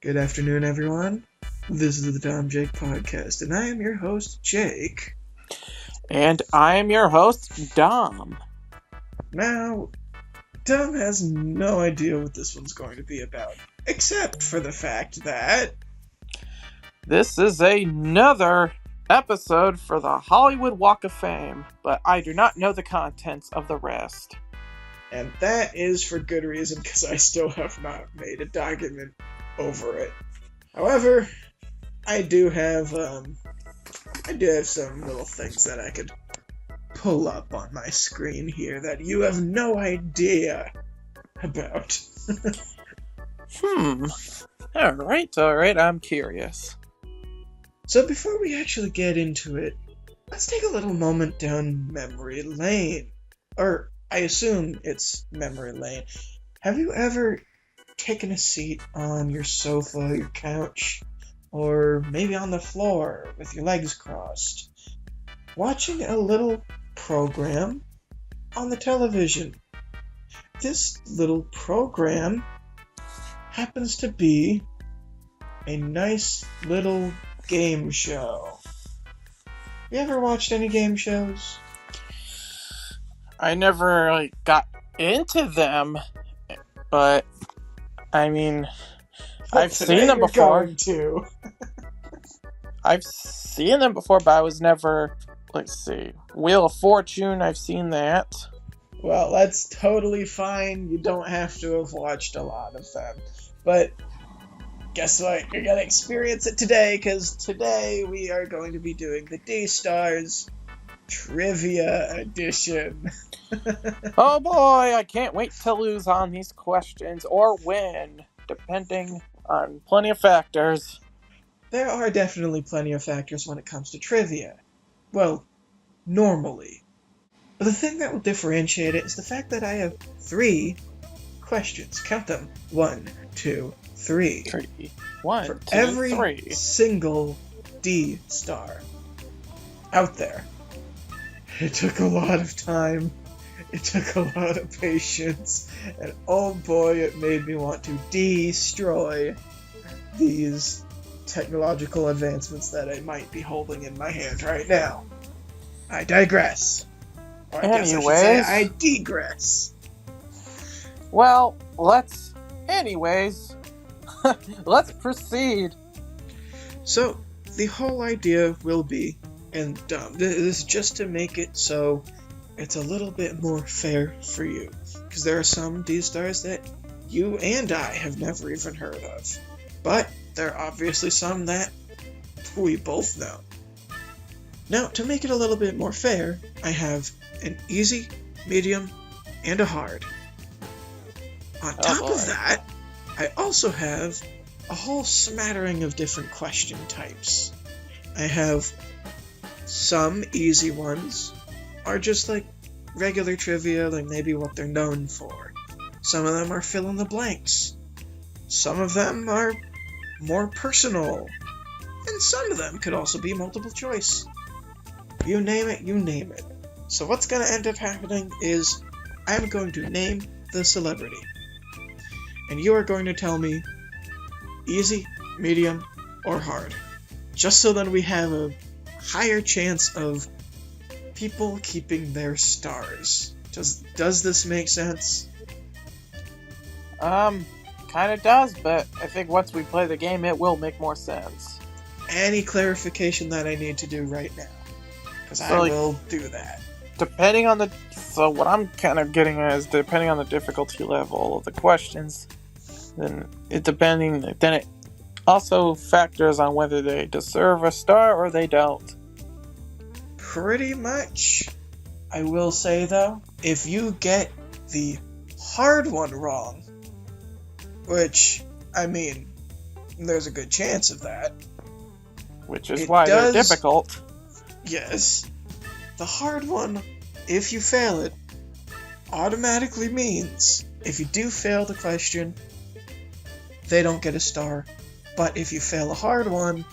Good afternoon, everyone. This is the DomJake podcast, and I am your host, Jake. And I am your host, Dom. Now, Dom has no idea what this one's going to be about, except for the fact that this is another episode for the Hollywood Walk of Fame, but I do not know the contents of the rest. And that is for good reason, because I still have not made a document over it. However, I do have some little things that I could pull up on my screen here that you have no idea about. Alright, I'm curious. So before we actually get into it, let's take a little moment down memory lane. Or, I assume it's memory lane. Have you ever taken a seat on your sofa, your couch, or maybe on the floor with your legs crossed, watching a little program on the television? This little program happens to be a nice little game show. You ever watched any game shows? I never got into them, but I mean, I've seen them before. I've seen them before, but I was never, Wheel of Fortune, I've seen that. Well, that's totally fine. You don't have to have watched a lot of them. But guess what? You're going to experience it today, because today we are going to be doing the D-Stars Trivia Edition. Oh boy, I can't wait to lose on these questions, or win, depending on plenty of factors. There are definitely plenty of factors when it comes to trivia. Well, normally. But the thing that will differentiate it is the fact that I have 3 questions. Count them. 1, 2, 3. 3. 1, for 2, every 3. single D-Star out there. It took a lot of time. It took a lot of patience. And oh boy, it made me want to destroy these technological advancements that I might be holding in my hand right now. I digress. Or I guess I should say I digress. Well, let's proceed. So, the whole idea will be, and this is just to make it so it's a little bit more fair for you. Because there are some D-Stars that you and I have never even heard of. But there are obviously some that we both know. Now, to make it a little bit more fair, I have an easy, medium, and a hard. On top of that, I also have a whole smattering of different question types. I have some easy ones, are just like regular trivia, like maybe what they're known for. Some of them are fill in the blanks. Some of them are more personal. And some of them could also be multiple choice. You name it. So what's going to end up happening is I'm going to name the celebrity. And you are going to tell me easy, medium, or hard. Just so that we have a higher chance of people keeping their stars. Does this make sense? Kind of does, but I think once we play the game, it will make more sense. Any clarification that I need to do right now? Because I will do that. So what I'm kind of getting at is depending on the difficulty level of the questions, then it also factors on whether they deserve a star or they don't. Pretty much. I will say though, if you get the hard one wrong, which, I mean, there's a good chance of that. Which is why they're difficult. Yes. The hard one, if you fail it, automatically means if you do fail the question, they don't get a star. But if you fail a hard one,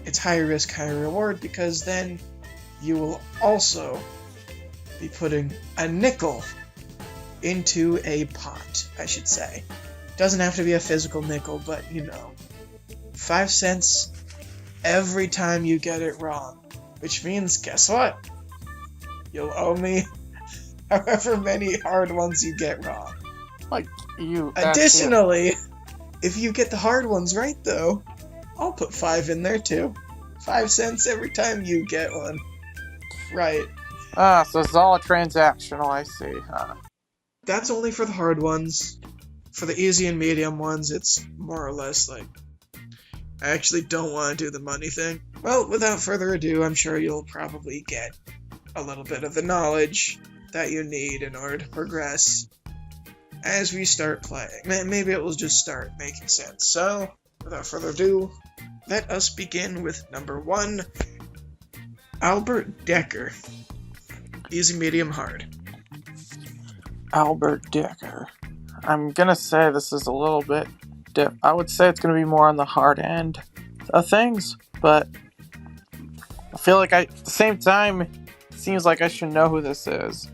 it's higher risk, higher reward, because then you will also be putting a nickel into a pot, I should say, Doesn't have to be a physical nickel, but 5 cents every time you get it wrong. Which means, guess what? You'll owe me however many hard ones you get wrong. Like, you... Additionally, if you get the hard ones right, though, I'll put 5 in there, too. 5 cents every time you get one. Right. So it's all transactional, I see. That's only for the hard ones. For the easy and medium ones, it's more or less like... I actually don't want to do the money thing. Well, without further ado, I'm sure you'll probably get a little bit of the knowledge that you need in order to progress as we start playing. Maybe it will just start making sense. So, without further ado, let us begin with number 1, Albert Decker. Easy, medium, hard. Albert Decker. I'm gonna say this is a little bit... I would say it's gonna be more on the hard end of things, but I feel like at the same time, it seems like I should know who this is.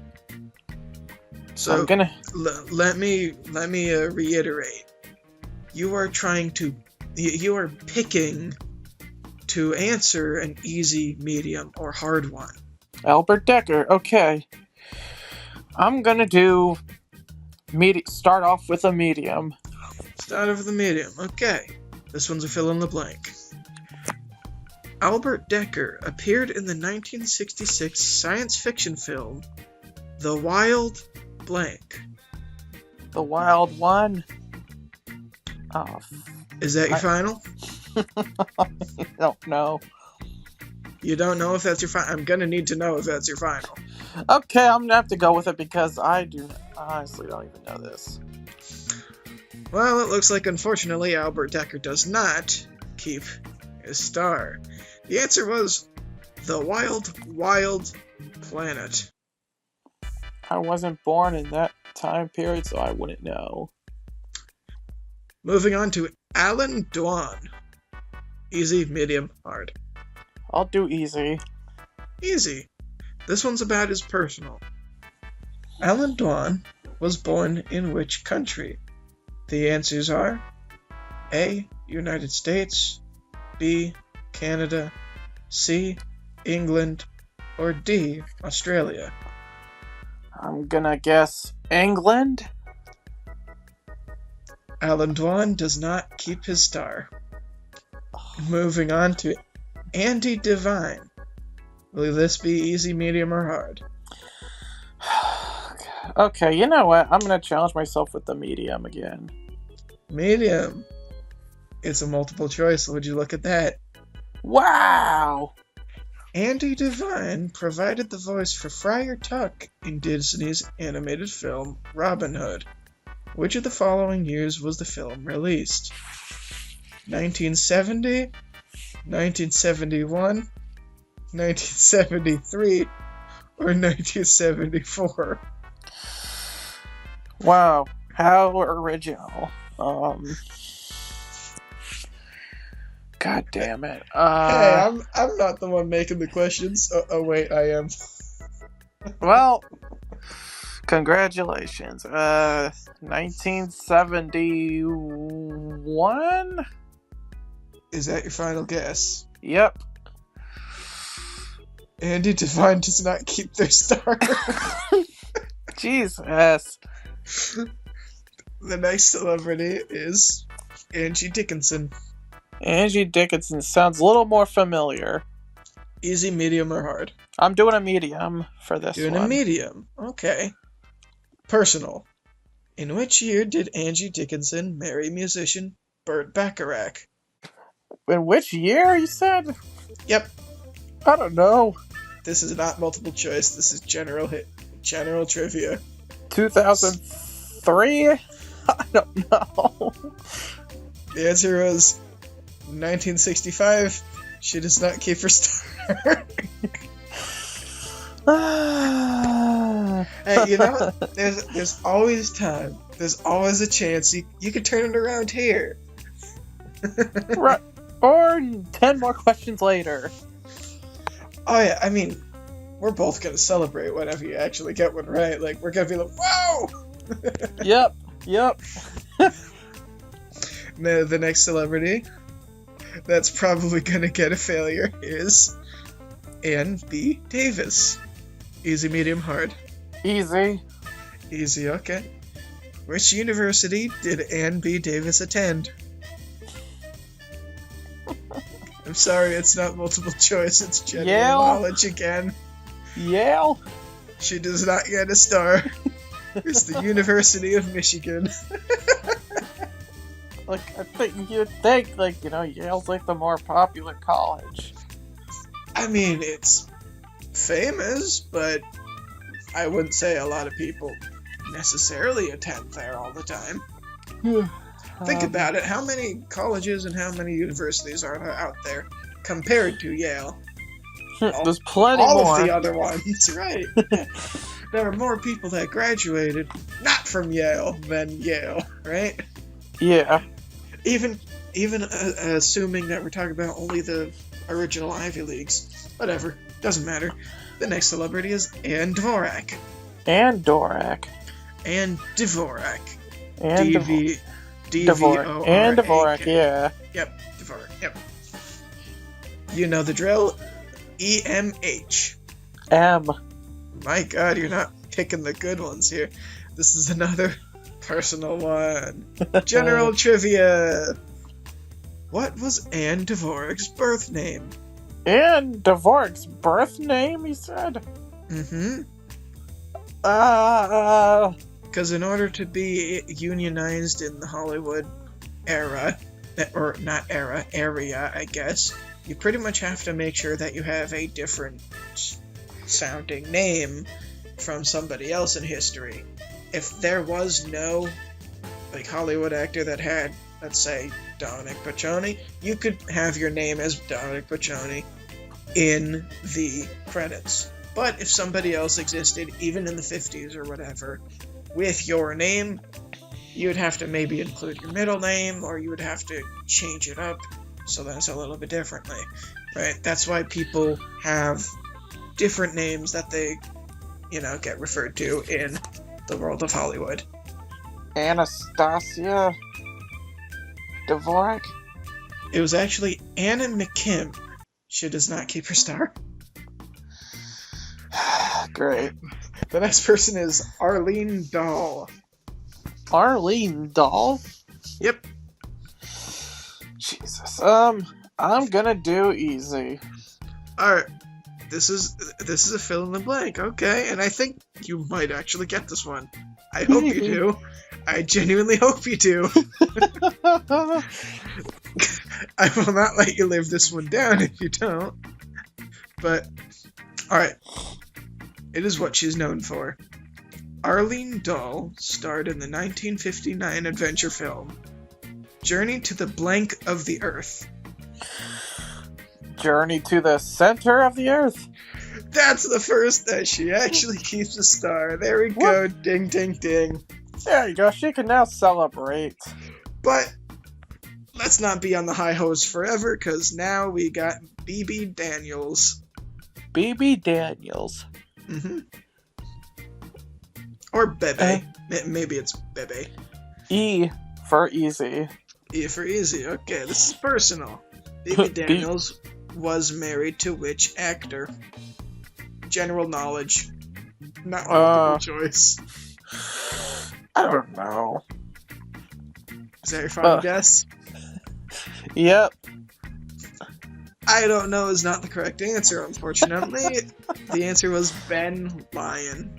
So I'm gonna... let me reiterate. You are picking to answer an easy, medium, or hard one. Albert Decker, okay. I'm gonna do... start off with a medium. Start off with a medium, okay. This one's a fill in the blank. Albert Decker appeared in the 1966 science fiction film, The Wild Blank. The Wild One? Oh. Is that your final? I don't know. You don't know if that's your final? I'm gonna need to know if that's your final. Okay, I'm gonna have to go with it because I honestly don't even know this. Well, it looks like unfortunately Albert Decker does not keep his star. The answer was The Wild Planet. I wasn't born in that time period, so I wouldn't know. Moving on to Alan Dwan. Easy, medium, hard. I'll do easy. Easy. This one's about his personal. Alan Dwan was born in which country? The answers are A. United States, B. Canada, C. England, or D. Australia. I'm gonna guess England? Alan Dwan does not keep his star. Moving on to Andy Devine. Will this be easy, medium, or hard? Okay, you know what? I'm gonna challenge myself with the medium again. Medium. It's a multiple choice. Would you look at that? Wow! Andy Devine provided the voice for Friar Tuck in Disney's animated film Robin Hood. Which of the following years was the film released? 1970, 1971, 1973, or 1974? Wow, how original. God damn it. Hey, I'm not the one making the questions. Oh wait, I am. Well, congratulations. 1971? Is that your final guess? Yep. Andy Devine does not keep their star. Jesus. The next celebrity is Angie Dickinson. Angie Dickinson sounds a little more familiar. Easy, medium, or hard? I'm doing a medium for this one. Doing a medium. Okay. Personal. In which year did Angie Dickinson marry musician Burt Bacharach? In which year, you said? Yep. I don't know. This is not multiple choice. This is general trivia. 2003? I don't know. The answer was 1965. She does not keep her star. Hey, you know, there's always time. There's always a chance you could turn it around here. Right. Or 10 more questions later. Oh yeah, I mean, we're both gonna celebrate whenever you actually get one right. Like, we're gonna be like, whoa! Yep. Now, the next celebrity that's probably gonna get a failure is Ann B. Davis. Easy, medium, hard. Easy. Easy, okay. Which university did Ann B. Davis attend? I'm sorry, it's not multiple choice, it's general Yale? knowledge again. Yale? She does not get a star. It's the University of Michigan. Like, I think you'd think, like, you know, Yale's like the more popular college. I mean, it's famous, but I wouldn't say a lot of people necessarily attend there all the time. Think about it. How many colleges and how many universities are out there compared to Yale? There's plenty all more. of the other ones, right? There are more people that graduated not from Yale than Yale, right? Yeah. Even assuming that we're talking about only the original Ivy Leagues. Whatever. Doesn't matter. The next celebrity is Ann Dvorak. And Dvorak. Ann Dvorak. And D-V- Dvorak. And Dvorak, yeah. Yep, Dvorak, yep. You know the drill. EMH. M. My god, you're not picking the good ones here. This is another personal one. General trivia. What was Ann Dvorak's birth name? And Dvorak's birth name, he said? Mm-hmm. Uh, Because in order to be unionized in the Hollywood era, or not era, area, I guess, you pretty much have to make sure that you have a different sounding name from somebody else in history. If there was no, like, Hollywood actor that had, let's say, Dominic Piccioni, you could have your name as Dominic Piccioni in the credits. But if somebody else existed, even in the 50s or whatever, with your name, you would have to maybe include your middle name, or you would have to change it up so that it's a little bit differently, right? That's why people have different names that they, get referred to in the world of Hollywood. Anastasia Dvorak? It was actually Anna McKim. She does not keep her star. Great. The next person is Arlene Dahl. Arlene Dahl? Yep. Jesus. I'm gonna do easy. Alright. This is a fill in the blank, okay? And I think you might actually get this one. I hope you do. I genuinely hope you do. I will not let you live this one down if you don't. But, alright. It is what she's known for. Arlene Dahl starred in the 1959 adventure film Journey to the Blank of the Earth. Journey to the center of the earth? That's the first that she actually keeps a star. There we go. What? Ding, ding, ding. There you go. She can now celebrate. But let's not be on the high hose forever, because now we got BB Daniels. BB Daniels. Mm-hmm. Or Bebe. Maybe it's Bebe. E for easy. E for easy. Okay, this is personal. BB Daniels was married to which actor? General knowledge. Not multiple choice. I don't know. Is that your final guess? Yep. I don't know is not the correct answer, unfortunately. The answer was Ben Lyon.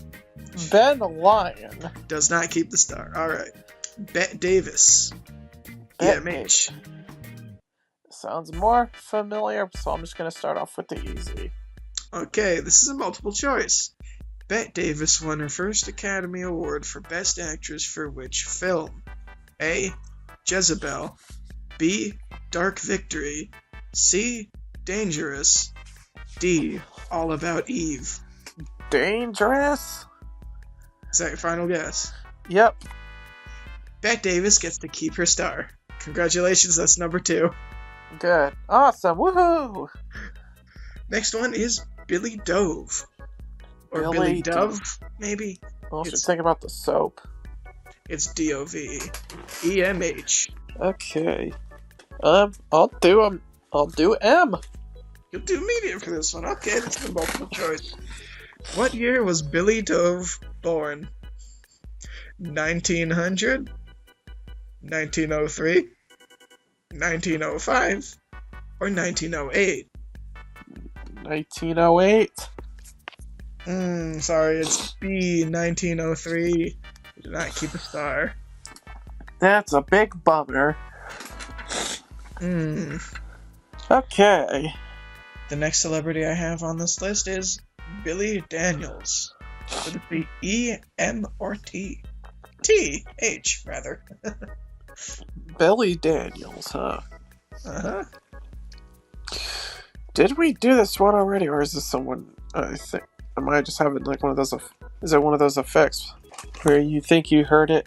Ben Lyon. Does not keep the star. Alright. Bet Davis. Bet EMH. Sounds more familiar, so I'm just going to start off with the easy. Okay, this is a multiple choice. Bette Davis won her first Academy Award for Best Actress for which film? A. Jezebel. B. Dark Victory. C. Dangerous. D. All About Eve. Dangerous? Is that your final guess? Yep. Bette Davis gets to keep her star. Congratulations, that's number 2. Good. Awesome. Woohoo! Next one is Billy Dove. Or Billy Dove, maybe? I should think about the soap. It's D-O-V-E. EMH. Okay. I'll do M. You'll do medium for this one. Okay, this is a multiple choice. What year was Billy Dove born? 1900, 1903, 1905, or 1908? 1908. Sorry, it's B, 1903. You did not keep a star. That's a big bummer. Okay. The next celebrity I have on this list is Billy Daniels. Would it be E, M, or T? T, H, rather. Billy Daniels, huh? Uh-huh. Did we do this one already, or is this someone? I think I might just having like one of those. Is it one of those effects where you think you heard it?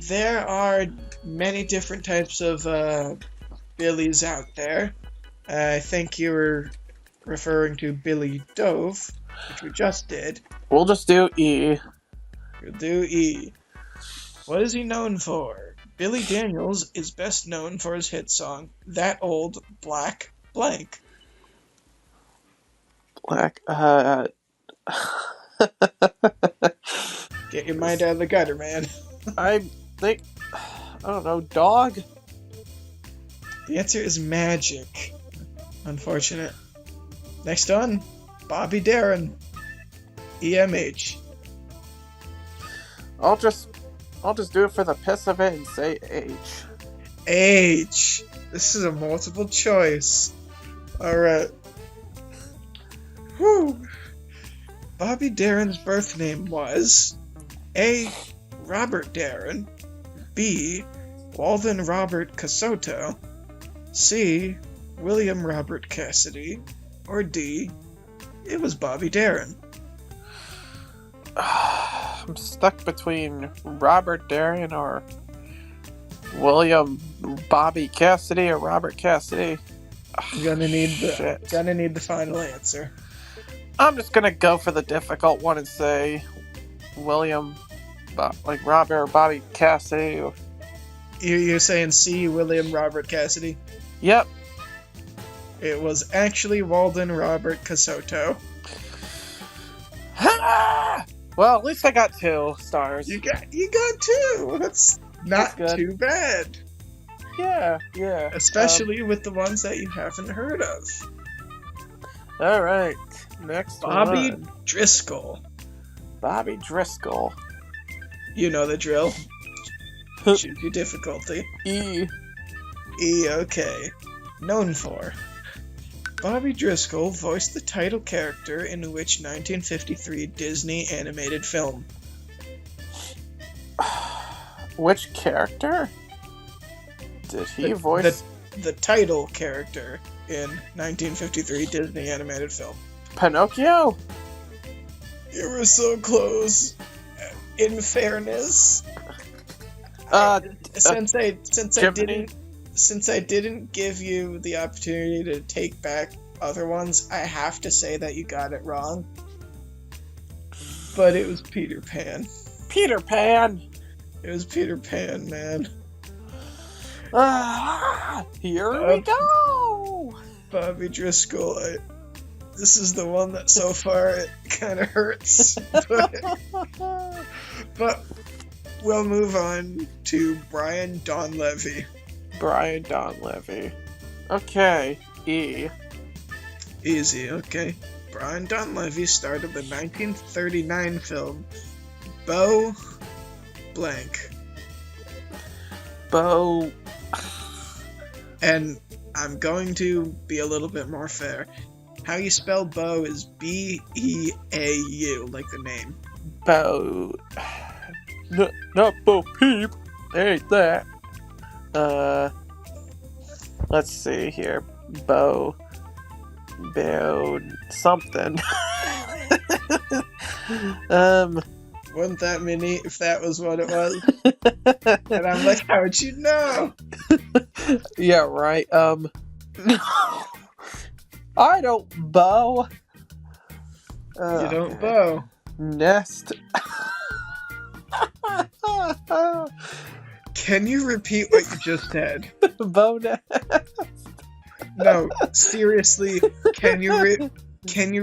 There are many different types of Billies out there. I think you were referring to Billy Dove, which we just did. We'll just do E. We'll do E. What is he known for? Billy Daniels is best known for his hit song, That Old Black Blank. Black, Get your mind out of the gutter, man. I think, I don't know, dog? The answer is magic. Unfortunate. Next on, Bobby Darin. EMH. I'll just do it for the piss of it and say H. H. This is a multiple choice. Alright. Whew. Bobby Darin's birth name was A. Robert Darin, B. Walden Robert Casoto, C. William Robert Cassidy, or D. It was Bobby Darin. I'm stuck between Robert Darin or William Bobby Cassidy or Robert Cassidy. Gonna need the final answer. I'm just gonna go for the difficult one and say William, like Robert or Bobby Cassidy. You're saying C. William Robert Cassidy? Yep. It was actually Walden Robert Casoto. Well, at least I got 2 stars. You got 2. That's not too bad. Yeah. Especially with the ones that you haven't heard of. All right, next Bobby one. Driscoll. Bobby Driscoll. You know the drill. Choose your difficulty. E. E, okay. Known for. Bobby Driscoll voiced the title character in which 1953 Disney animated film? Which character did he voice? The title character in 1953 Disney animated film. Pinocchio? You were so close. In fairness, since I didn't give you the opportunity to take back other ones, I have to say that you got it wrong. But it was Peter Pan. Peter Pan. It was Peter Pan, man. Here we go. Bobby Driscoll. This is the one that so far it kind of hurts. But we'll move on to Brian Donlevy. Brian Donlevy. Okay, E. Easy, okay. Brian Donlevy starred in the 1939 film Beau Blank. Beau. And I'm going to be a little bit more fair. How you spell Beau is B-E-A-U, like the name. Beau. Not Bo Peep. Ain't that. Let's see here. Beau something. Wasn't that many if that was what it was? And I'm like, how would you know? Yeah, right. I don't bow. You don't bow. Nest. Can you repeat what you just said? Bow nest. No, seriously, can you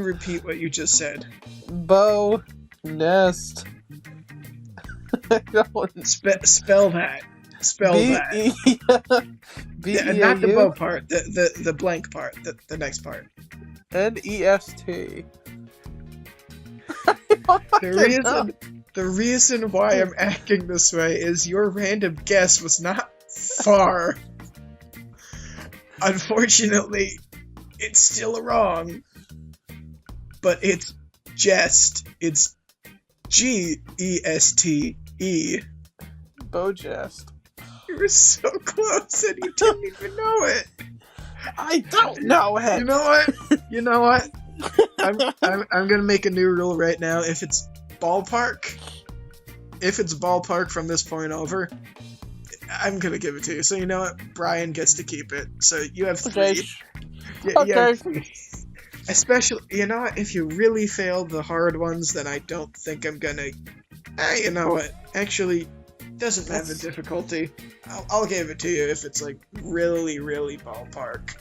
repeat what you just said? Bow nest. Spell that. Spell that. B-E-A-U. Not the bow part. The blank part. The next part. N-E-S-T. The reason why I'm acting this way is your random guess was not far. Unfortunately, it's still wrong. But it's jest. It's G-E-S-T-E. Bojest. You were so close and you didn't even know it. I don't know it. You know what? I'm gonna make a new rule right now. If it's ballpark from this point over, I'm gonna give it to you. So you know what? Brian gets to keep it. So you have 3. Okay. Yeah, especially, you know what? If you really fail the hard ones, then I don't think I'm gonna. You know what? Actually, doesn't matter the difficulty. I'll give it to you if it's like really, really ballpark.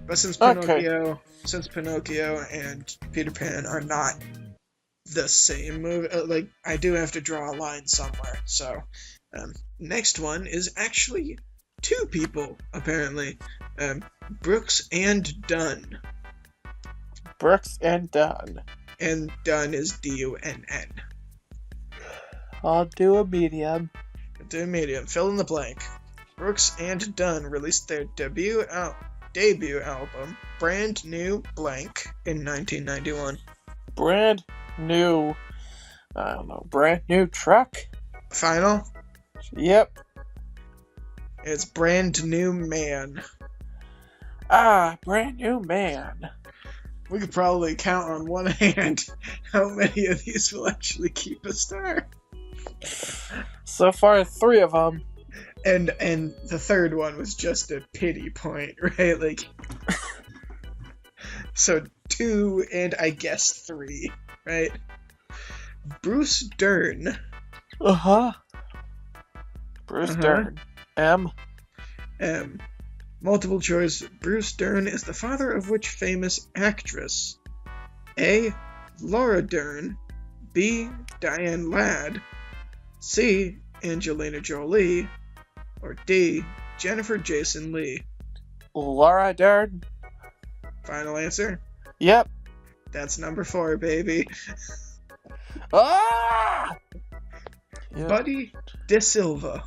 But since Pinocchio and Peter Pan are not the same movie, like I do have to draw a line somewhere. So, next one is actually 2 people apparently, Brooks and Dunn. Brooks and Dunn. And Dunn is D-U-N-N. I'll do a medium. Do a medium. Fill in the blank. Brooks and Dunn released their debut album, Brand New Blank, in 1991. Brand new. I don't know. Brand new truck? Final? Yep. It's Brand New Man. Brand new man. We could probably count on one hand how many of these will actually keep a star. So far, 3 of them. And the third one was just a pity point, right? Like, so 2 and I guess 3, right? Bruce Dern. Bruce Dern. M. Multiple choice. Bruce Dern is the father of which famous actress? A. Laura Dern. B. Diane Ladd. C. Angelina Jolie. Or D. Jennifer Jason Leigh. Laura Dern. Final answer? Yep. That's number 4, baby. Yep. Buddy DeSilva.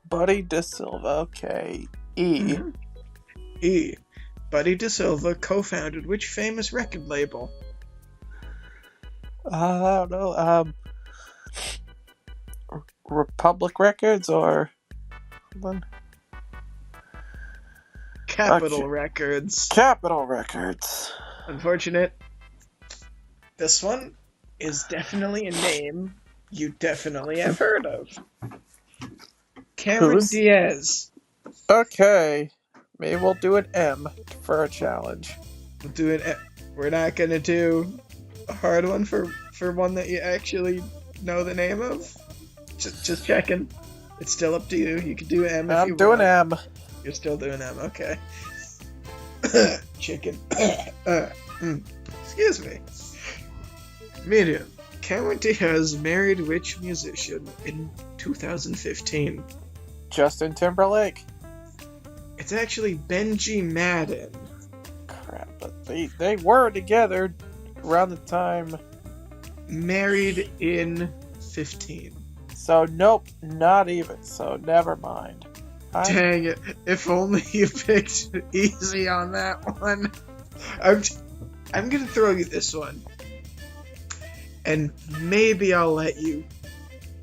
Buddy DeSilva. Okay. E. Mm-hmm. E. Buddy DeSilva co-founded which famous record label? I don't know. Republic Records or Capitol Records. Capitol Records. Unfortunate. This one is definitely a name you definitely have heard of. Cameron Diaz. Okay. Maybe we'll do an M for a challenge. We'll do an M. We're not gonna do a hard one for one that you actually know the name of. Just checking. It's still up to you. You can do M if you want. I'm doing M. You're still doing M, okay. Chicken. Excuse me. Medium. Cameron Diaz married which musician in 2015? Justin Timberlake. It's actually Benji Madden. Crap, but they were together around the time. Married in 15. So nope, not even. So never mind. Dang it! If only you picked easy on that one. I'm gonna throw you this one, and maybe I'll let you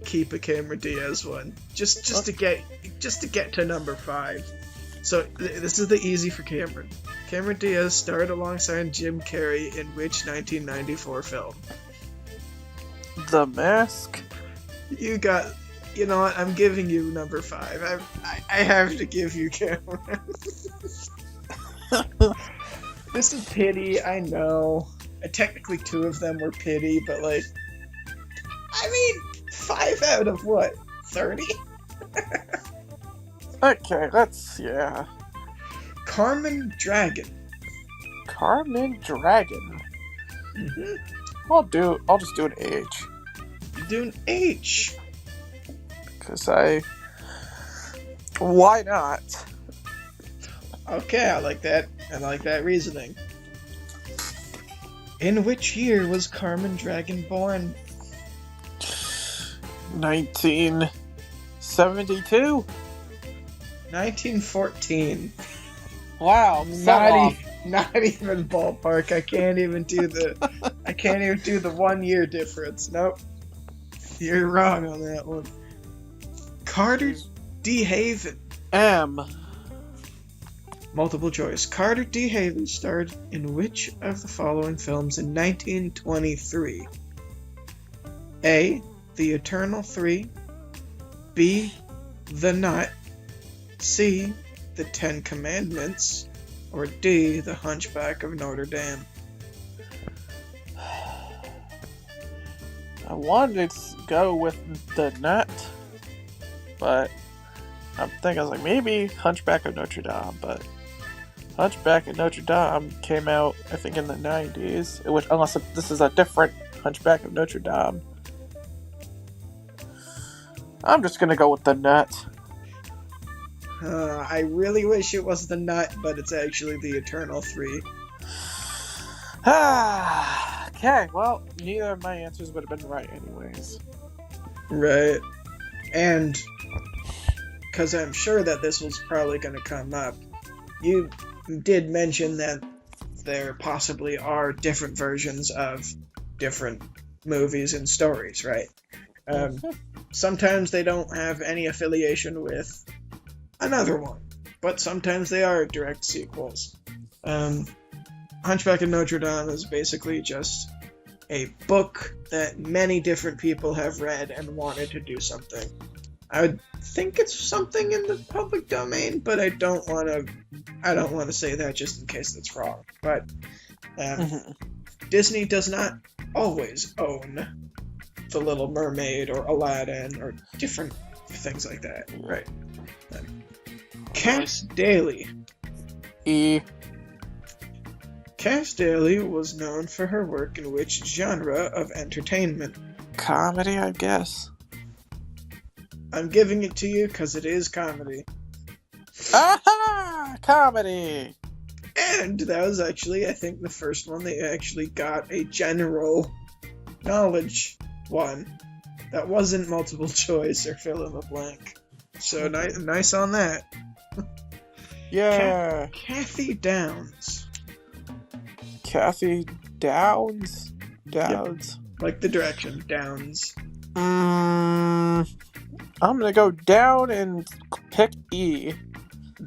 keep a Cameron Diaz one, just to get to number 5. So this is the easy for Cameron. Cameron Diaz starred alongside Jim Carrey in which 1994 film? The Mask. You know what? I'm giving you number 5. I have to give you Cameron. This is pity, I know. Technically 2 of them were pity, but like, I mean, 5 out of what? 30? Okay, yeah. Carmen Dragon. Carmen Dragon. Mm-hmm. I'll just do an H. Do an H. Because why not? Okay, I like that. I like that reasoning. In which year was Carmen Dragon born? 1972? 1914. Wow, Not even ballpark. I can't even do the 1 year difference. Nope. You're wrong on that one. Carter D. Haven. M. Multiple choice. Carter D. Haven starred in which of the following films in 1923? A. The Eternal Three. B. The Nut. C. The Ten Commandments. Or D. The Hunchback of Notre Dame. I wanted to go with The Nut, but I'm thinking, I was like, maybe Hunchback of Notre Dame, but Hunchback of Notre Dame came out, I think, in the 90s, unless this is a different Hunchback of Notre Dame. I'm just gonna go with The Nut. I really wish it was The Nut, but it's actually The Eternal Three. Okay, well, neither of my answers would have been right anyways. Right. And because I'm sure that this was probably going to come up, you did mention that there possibly are different versions of different movies and stories, right? Sometimes they don't have any affiliation with another one, but sometimes they are direct sequels. Hunchback of Notre Dame is basically just a book that many different people have read and wanted to do something. I would think it's something in the public domain, but I don't want to say that just in case that's wrong. But Disney does not always own The Little Mermaid or Aladdin or different things like that, right? Cass Daly. E. Cass Daly was known for her work in which genre of entertainment? Comedy, I guess. I'm giving it to you because it is comedy. Aha! Comedy! And that was actually, I think, the first one they actually got a general knowledge one that wasn't multiple choice or fill in the blank. So nice on that. Yeah. Kathy Downs. Kathy Downs? Yep. Like the direction, Downs. I'm gonna go down and pick E.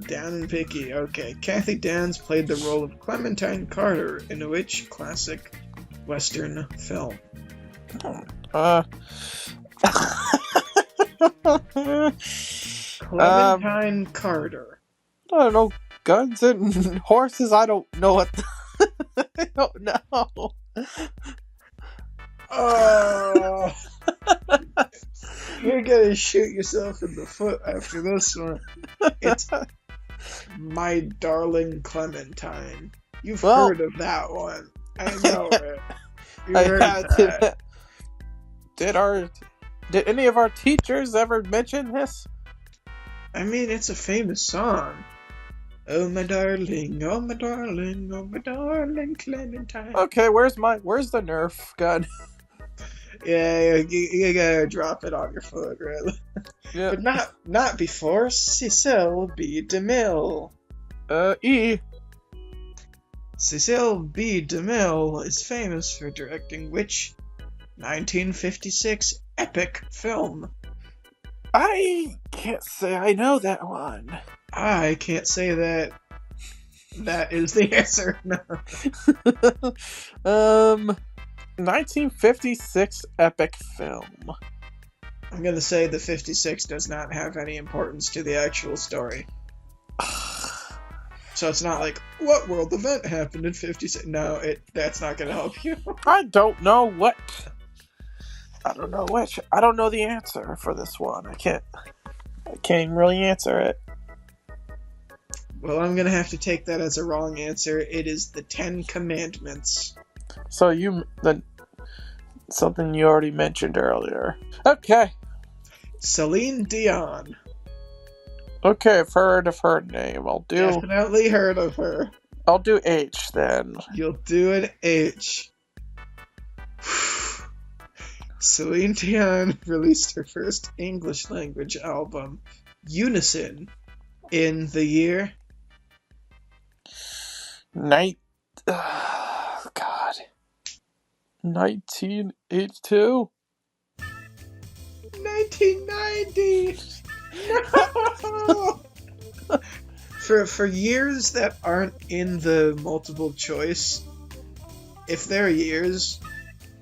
Down and pick E. Okay. Kathy Downs played the role of Clementine Carter in which classic Western film? Clementine Carter. I don't know. Guns and horses? I don't know what. I don't know. Oh. You're gonna shoot yourself in the foot after this one. It's My Darling Clementine. You've heard of that one. I know it. You heard that. Did any of our teachers ever mention this? I mean, it's a famous song. Oh my darling, oh my darling, oh my darling Clementine. Okay, where's the Nerf gun? Yeah, you gotta drop it on your foot, really. Yeah. But not before Cecil B. DeMille. E. Cecil B. DeMille is famous for directing which 1956 epic film? I can't say I know that one. I can't say that is the answer. No. 1956 epic film. I'm gonna say the 56 does not have any importance to the actual story. So it's not like, what world event happened in 56? No, that's not gonna help you. I don't know what. I don't know which. I don't know the answer for this one. I can't even really answer it. Well, I'm gonna have to take that as a wrong answer. It is the 10 Commandments. So something you already mentioned earlier. Okay. Celine Dion. Okay, I've heard of her name. Definitely heard of her. I'll do H then. You'll do an H. Celine Dion released her first English language album, Unison, in the year... God. 1982? 1990! No! For years that aren't in the multiple choice, if there are years,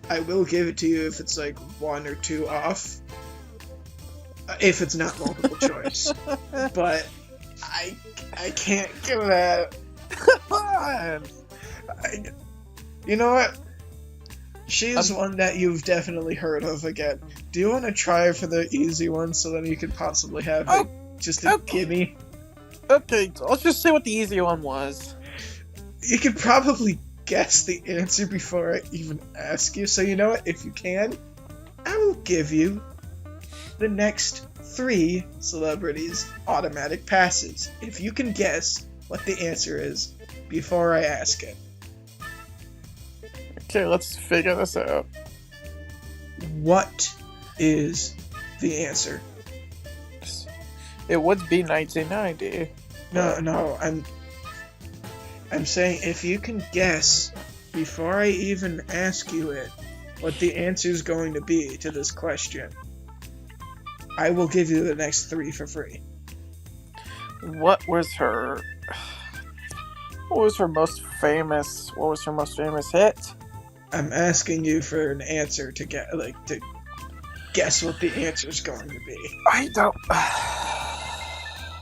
I will give it to you if it's like 1 or 2 off. If it's not multiple choice. But I can't give that. Come on! You know what? She's one that you've definitely heard of again. Do you want to try for the easy one so then you could possibly have it just a gimme? Okay, let's just say what the easy one was. You could probably guess the answer before I even ask you. So you know what? If you can, I will give you the next 3 celebrities automatic passes. If you can guess what the answer is before I ask it. Okay, let's figure this out. What is the answer? It would be 1990. No, I'm saying if you can guess before I even ask you it what the answer is going to be to this question, I will give you the next 3 for free. What was her most famous hit? I'm asking you for an answer to guess what the answer is going to be. I don't.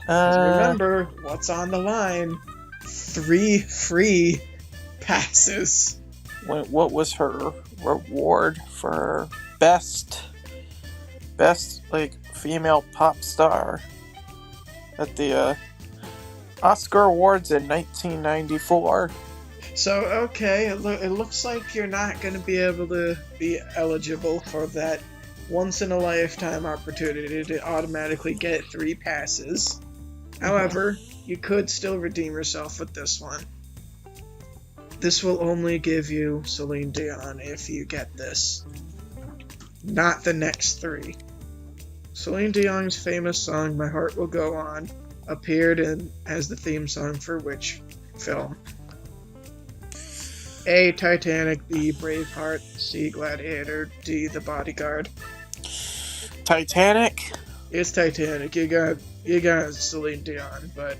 'Cause remember what's on the line. 3 free passes. What was her reward for best female pop star at the Oscar Awards in 1994? So, okay, it looks like you're not going to be able to be eligible for that once-in-a-lifetime opportunity to automatically get 3 passes. However, you could still redeem yourself with this one. This will only give you Celine Dion if you get this. Not the next 3. Celine Dion's famous song, My Heart Will Go On, appeared as the theme song for which film? A. Titanic, B. Braveheart, C. Gladiator, D. The Bodyguard. Titanic? It's Titanic. You got Celine Dion, but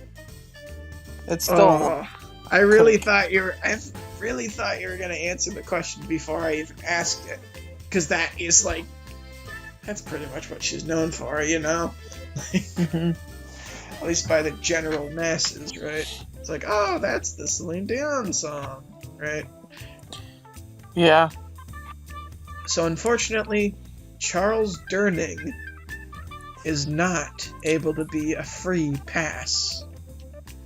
it's still. I really thought you were gonna answer the question before I even asked it, because that's pretty much what she's known for, you know. At least by the general masses, right? It's like, oh, that's the Celine Dion song, right? Yeah. So unfortunately, Charles Durning is not able to be a free pass.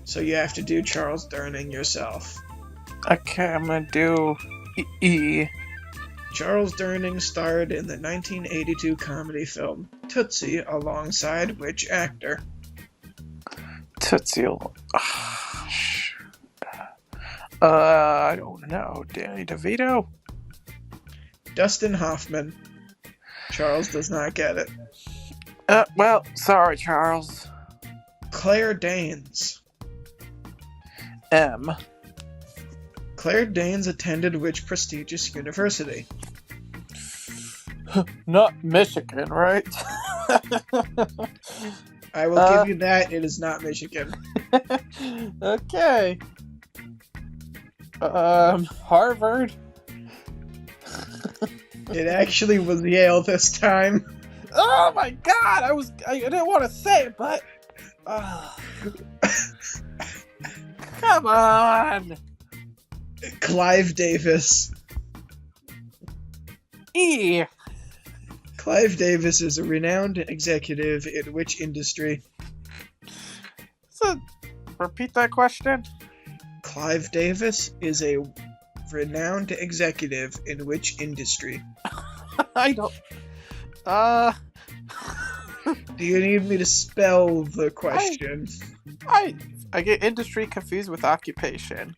So you have to do Charles Durning yourself. Okay, I'm gonna do E. Charles Durning starred in the 1982 comedy film Tootsie alongside which actor? Tootsie. I don't know. Danny DeVito? Dustin Hoffman. Charles does not get it. Well, sorry, Charles. Claire Danes. M. Claire Danes attended which prestigious university? Not Michigan, right? I will give you that. It is not Michigan. Okay. Harvard? It actually was Yale this time. Oh my god! I didn't want to say it, but come on. Clive Davis. E. Clive Davis is a renowned executive in which industry? So, repeat that question. Clive Davis is a renowned executive in which industry? I don't. Do you need me to spell the question? I get industry confused with occupation.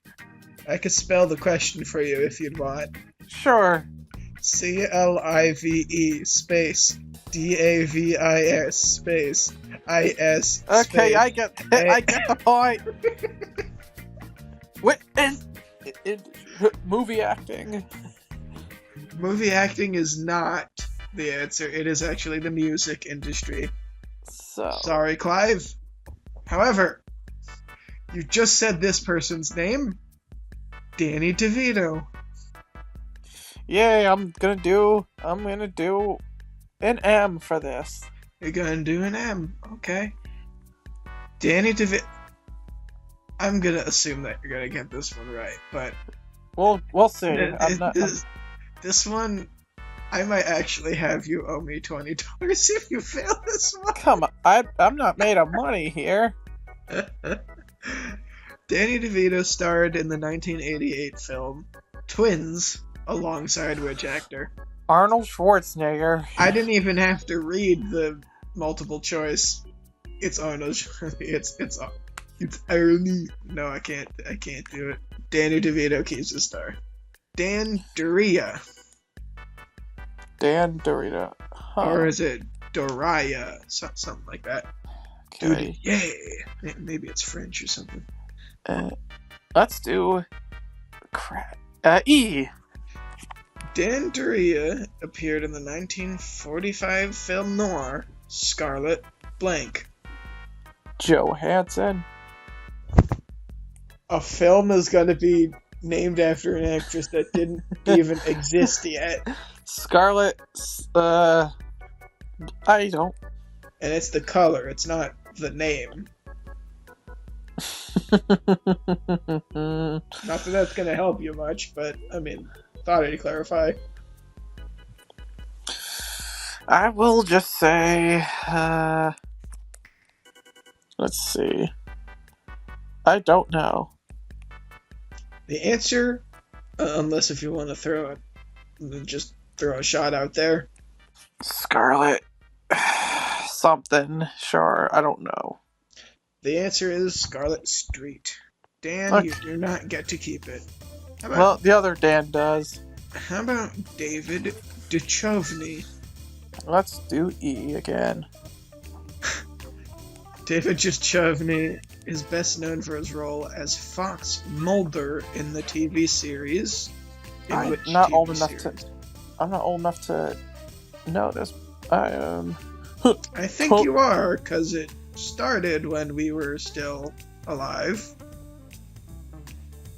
I could spell the question for you if you'd want. Sure. CLIVE space DAVIS space IS. Okay, space I get the point. What in movie acting? Movie acting is not the answer. It is actually the music industry. So Sorry, Clive. However, you just said this person's name. Danny DeVito. yeah, I'm gonna do an M for this. You're gonna do an M. Okay. Danny DeVito. I'm gonna assume that you're gonna get this one right, but We'll see. this one, I might actually have you owe me $20 if you fail this one. Come on, I'm not made of money here. Danny DeVito starred in the 1988 film Twins, alongside which actor? Arnold Schwarzenegger. I didn't even have to read the multiple choice. It's Arnold. It's irony. No, I can't do it. Danny DeVito keeps the star. Dan Dorita. Dan Dorita. Huh. Or is it Doraya? Something like that. Okay. Yay! Maybe it's French or something. Let's do E. Dan Dorita appeared in the 1945 film noir Scarlet Blank. Johansson. A film is going to be named after an actress that didn't even exist yet. Scarlet. I don't. And it's the color, it's not the name. Not that that's going to help you much, but I mean, thought I'd clarify. I will just say, let's see. I don't know. The answer, unless if you want to just throw a shot out there. Scarlet something. Sure, I don't know. The answer is Scarlet Street. Dan, Okay. you do not get to keep it. Well, the other Dan does. How about David Duchovny? Let's do E again. David Duchovny is best known for his role as Fox Mulder in the TV series. I'm not old enough to know this. I think you are, because it started when we were still alive.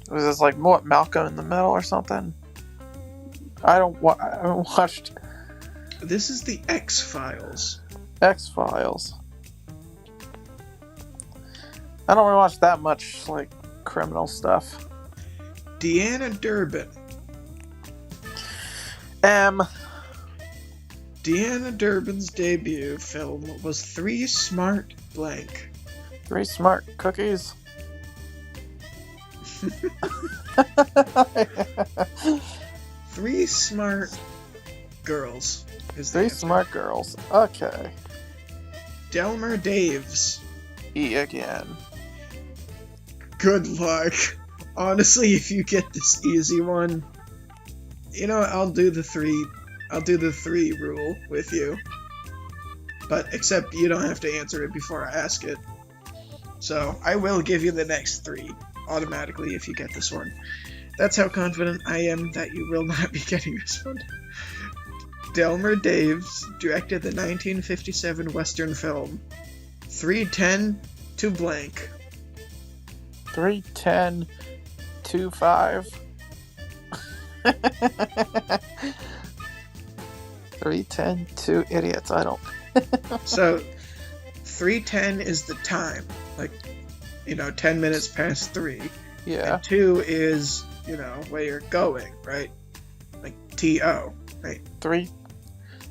Was this like what, Malcolm in the Middle or something? I haven't watched This is the X-Files. X-Files. I don't really watch that much like criminal stuff. Deanna Durbin. Deanna Durbin's debut film was Three Smart Blank. Three Smart Cookies. Three Smart Girls is the Three answer. Smart Girls. Okay. Delmer Daves. E again. Good luck. Honestly, if you get this easy one, you know, I'll do the three rule with you. But except you don't have to answer it before I ask it. So I will give you the next three automatically if you get this one. That's how confident I am that you will not be getting this one. Delmer Daves directed the 1957 Western film 3:10 to blank. 3:10 to 5. 3:10 to idiots. I don't. So 3:10 is the time, like, 10 minutes past 3. Yeah. And 2 is, where you're going, right? Like TO, right? 3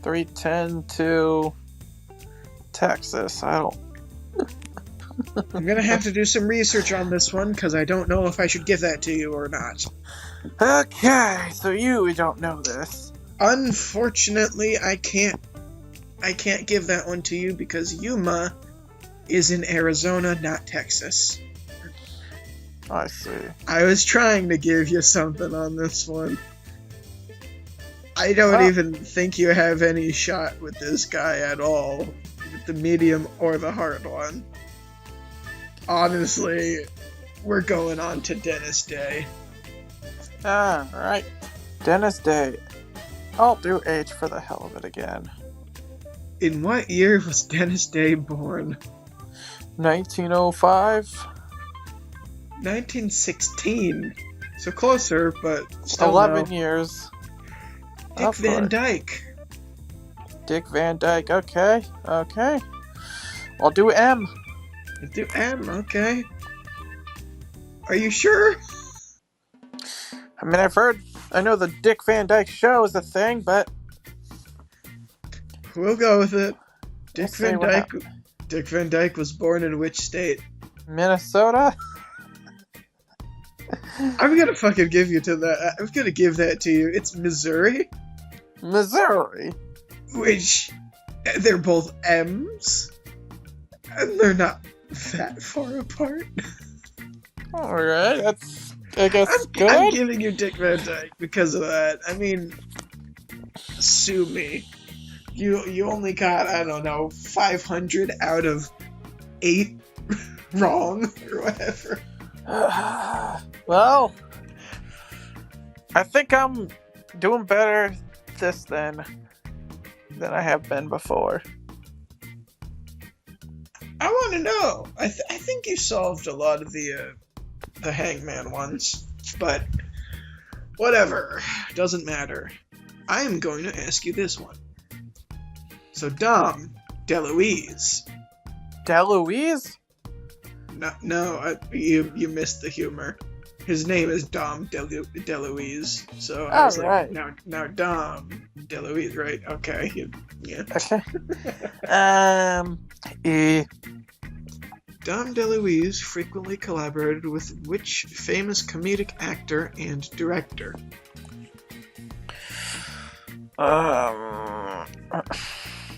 310 to Texas. I don't. I'm gonna have to do some research on this one because I don't know if I should give that to you or not. Okay, so you don't know this. Unfortunately, I can't give that one to you because Yuma is in Arizona, not Texas. I see. I was trying to give you something on this one. I don't even think you have any shot with this guy at all, with the medium or the hard one. Honestly, we're going on to Dennis Day. Alright. Dennis Day. I'll do H for the hell of it again. In what year was Dennis Day born? 1905. 1916. So closer, but still 11 no. years. Dick Van Dyke. Dick Van Dyke. Okay. I'll do M. Do M, okay. Are you sure? I mean, I know the Dick Van Dyke Show is a thing, but we'll go with it. Dick Van Dyke was born in which state? Minnesota? I'm gonna fucking give you to that. I'm gonna give that to you. It's Missouri. Missouri? Which, they're both M's. And they're not that far apart. Alright, that's, I guess, good. I'm giving you Dick Van Dyke because of that. I mean, sue me. You only got, I don't know, 500 out of 8 wrong, or whatever. Well, I think I'm doing better this than I have been before. I want to know. I think you solved a lot of the Hangman ones, but whatever. Doesn't matter. I am going to ask you this one. So, Dom DeLuise. DeLuise? No, you missed the humor. His name is Dom DeLuise. So I was like, now Dom DeLuise, right? Okay, yeah. Okay. E. Dom DeLuise frequently collaborated with which famous comedic actor and director?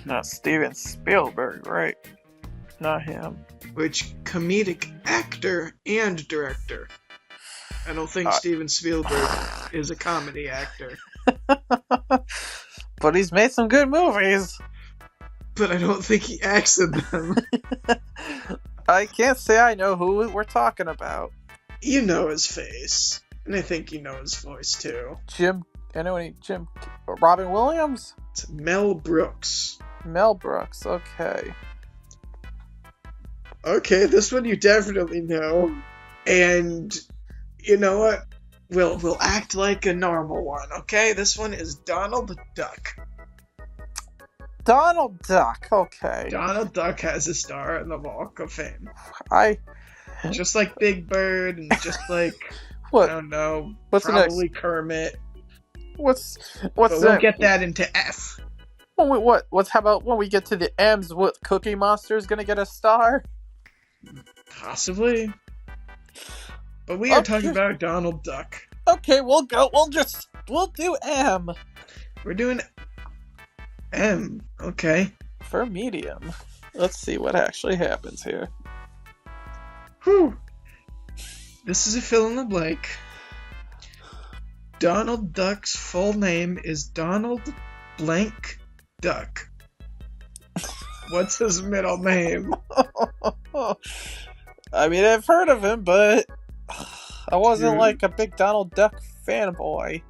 Not Steven Spielberg, right? Not him. Which comedic actor and director? I don't think Steven Spielberg is a comedy actor. But he's made some good movies. But I don't think he acts in them. I can't say I know who we're talking about. You know his face. And I think you know his voice, too. Robin Williams? It's Mel Brooks. Mel Brooks, okay. Okay, this one you definitely know. And you know what? We'll act like a normal one, okay? This one is Donald Duck. Donald Duck, okay. Donald Duck has a star in the Walk of Fame. Just like Big Bird and just like what? I don't know. What's probably the next? Kermit. What's but we'll get that into F. Well, how about when we get to the M's? What Cookie Monster is gonna get a star? Possibly. But we are talking about Donald Duck. Okay, we'll do M. We're doing M. Okay. For medium. Let's see what actually happens here. Whew. This is a fill in the blank. Donald Duck's full name is Donald Blank Duck. What's his middle name? I mean, I've heard of him, but I wasn't like a big Donald Duck fanboy.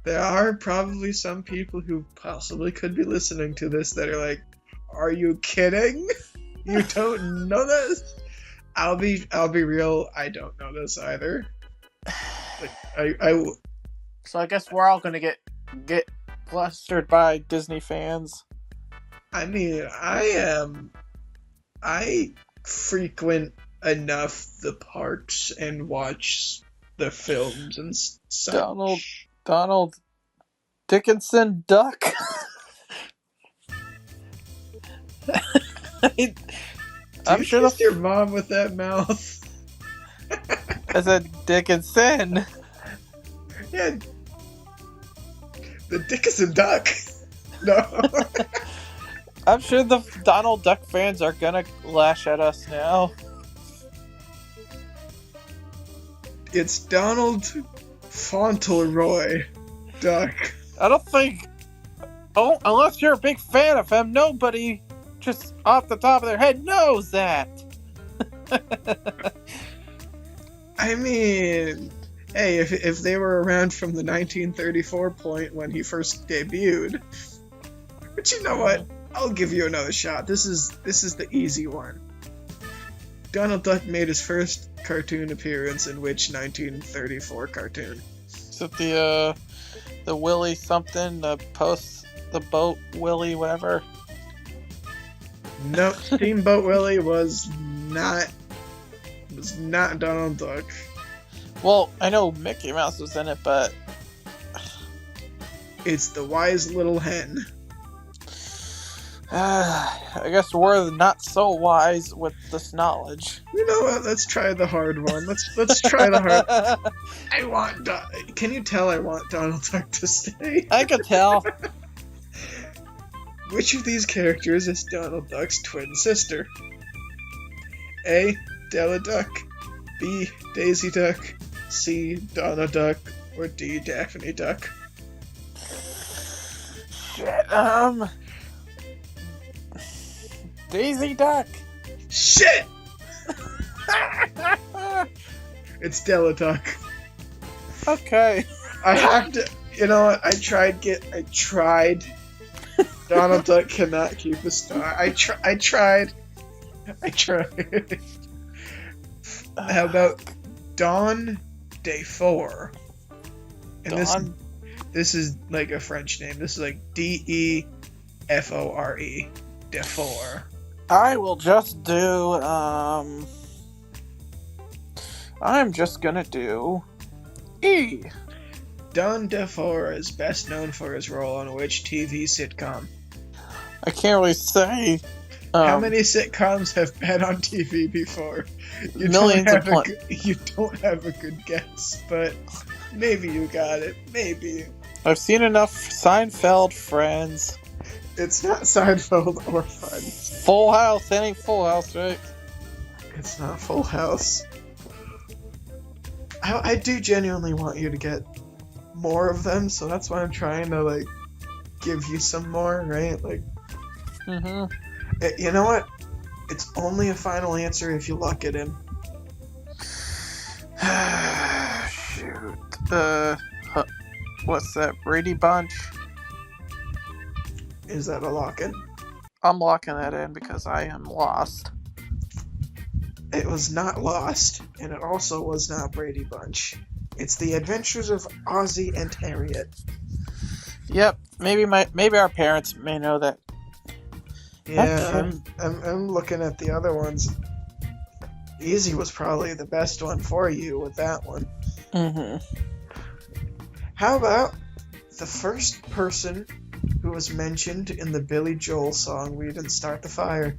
There are probably some people who possibly could be listening to this that are like, "Are you kidding? You don't know this?" I'll be real. I don't know this either. Like, So I guess we're all gonna get flustered by Disney fans. I mean, I frequent enough the parks and watch the films and such. Donald Dickinson Duck. Do I'm you sure kiss your mom with that mouth? I said Dickinson. Yeah. The Dickinson duck. No. I'm sure the Donald Duck fans are gonna lash at us now. It's Donald Fauntleroy Duck. I don't think. Oh, unless you're a big fan of him, nobody just off the top of their head knows that. I mean, hey, if they were around from the 1934 point when he first debuted, but you know what? I'll give you another shot. This is the easy one. Donald Duck made his first cartoon appearance in which 1934 cartoon? Is it the Willie something, the boat Willie, whatever? Nope, Steamboat Willie was not Donald Duck. Well, I know Mickey Mouse was in it, but It's the Wise Little Hen. I guess we're not so wise with this knowledge. You know what? Let's try the hard one. Let's try the hard. I want. Can you tell I want Donald Duck to stay? I could tell. Which of these characters is Donald Duck's twin sister? A. Della Duck, B. Daisy Duck, C. Donna Duck, or D. Daphne Duck? Shit, Daisy Duck. Shit! It's Della Duck. Okay. I have to. You know what? I tried. Donald Duck cannot keep a star. I tried. How about Dawn Defore? And Dawn? this is like a French name. This is like Defore. Defore. I will just do, I'm just gonna do E. Don Defore is best known for his role on which TV sitcom? I can't really say. How many sitcoms have been on TV before? Millions of You don't have a good guess, but maybe you got it. Maybe. I've seen enough Seinfeld, Friends. It's not Seinfeld or Friends. Full House. That ain't Full House, right? It's not Full House. I do genuinely want you to get more of them, so that's why I'm trying to, like, give you some more, right? Like, you know what? It's only a final answer if you lock it in. Shoot. What's that? Brady Bunch? Is that a lock-in? I'm locking that in because I am lost. It was not Lost, and it also was not Brady Bunch. It's The Adventures of Ozzie and Harriet. Yep, maybe our parents may know that. Yeah, I'm looking at the other ones. Easy was probably the best one for you with that one. How about the first person who was mentioned in the Billy Joel song "We Didn't Start the Fire"?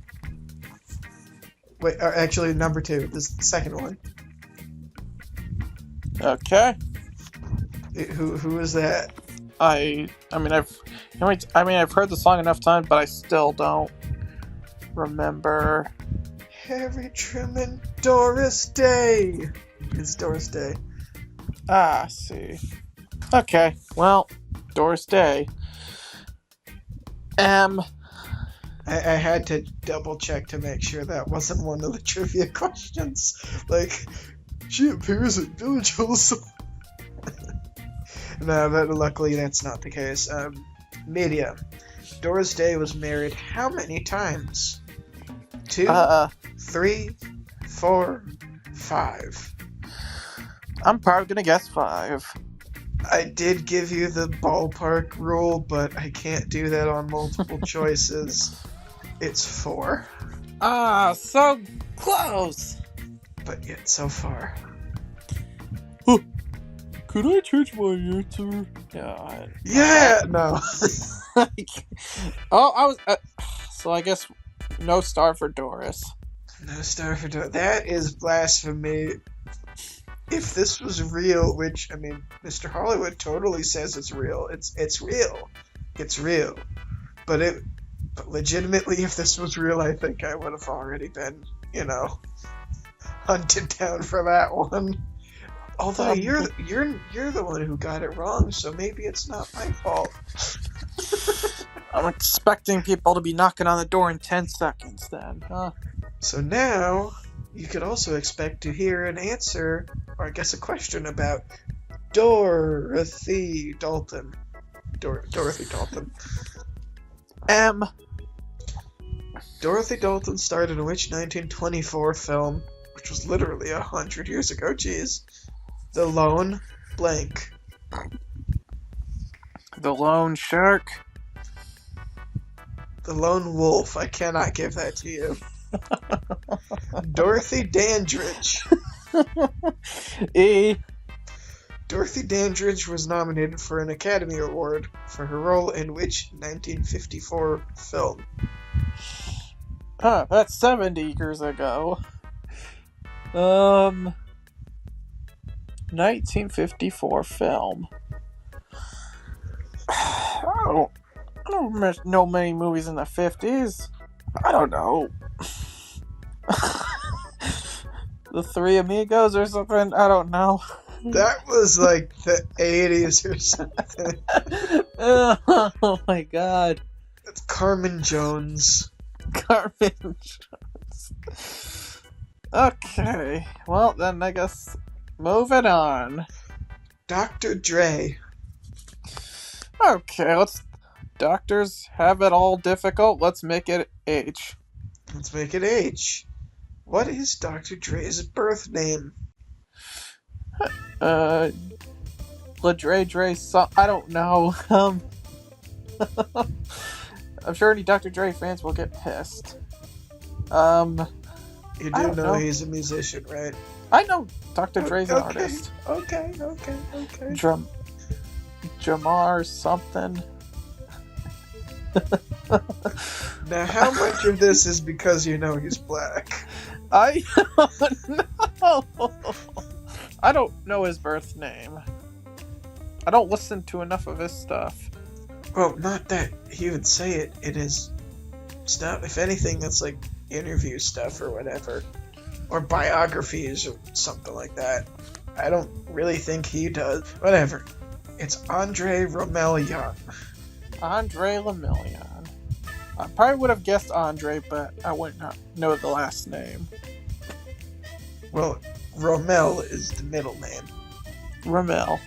Wait, actually, number two, the second one. Okay. Who is that? I've heard the song enough times, but I still don't remember. Harry Truman, Doris Day. It's Doris Day. Ah, I see. Okay, well, Doris Day. I had to double check to make sure that wasn't one of the trivia questions. Like, she appears in Billy Joel's song. No, but luckily that's not the case. Media. Doris Day was married how many times? 2, 3, 4, 5. I'm probably gonna guess 5. I did give you the ballpark rule, but I can't do that on multiple choices. It's 4. Ah, so close! But yet so far. Could I change my answer? Yeah! No. Oh, I was... so I guess No star for Doris. No star for Doris. That is blasphemy. If this was real, which, I mean, Mr. Hollywood totally says it's real. It's real. It's real. But legitimately, if this was real, I think I would have already been, hunted down for that one. Although you're the one who got it wrong, so maybe it's not my fault. I'm expecting people to be knocking on the door in 10 seconds then, huh? So now, you could also expect to hear an answer, or I guess a question about Dorothy Dalton. Dorothy Dalton. M. Dorothy Dalton starred in which 1924 film, which was literally 100 years ago, jeez. The Lone Blank. The Lone Shark. The Lone Wolf. I cannot give that to you. Dorothy Dandridge. E. Dorothy Dandridge was nominated for an Academy Award for her role in which 1954 film? Huh, that's 70 years ago. 1954 film. I don't know many movies in the 50s. I don't know. The Three Amigos or something? I don't know. That was like the 80s or something. Oh my god. It's Carmen Jones. Carmen Jones. Okay. Well, then I guess moving on. Dr. Dre. Okay, doctors have it all difficult. Let's make it H. Let's make it H. What is Dr. Dre's birth name? Dre, I don't know. I'm sure any Dr. Dre fans will get pissed. You do know he's a musician, right? I know Dr. Dre's an artist. Okay. Jamar something. Now, how much of this is because he's black? I don't know. I don't know his birth name. I don't listen to enough of his stuff. Well, not that he would say it in his stuff. If anything, that's like interview stuff or whatever. Or biographies or something like that. I don't really think he does. Whatever. It's Andre Romelian. Andre Lemillion. I probably would have guessed Andre, but I would not know the last name. Well, Romel is the middle name. Romel.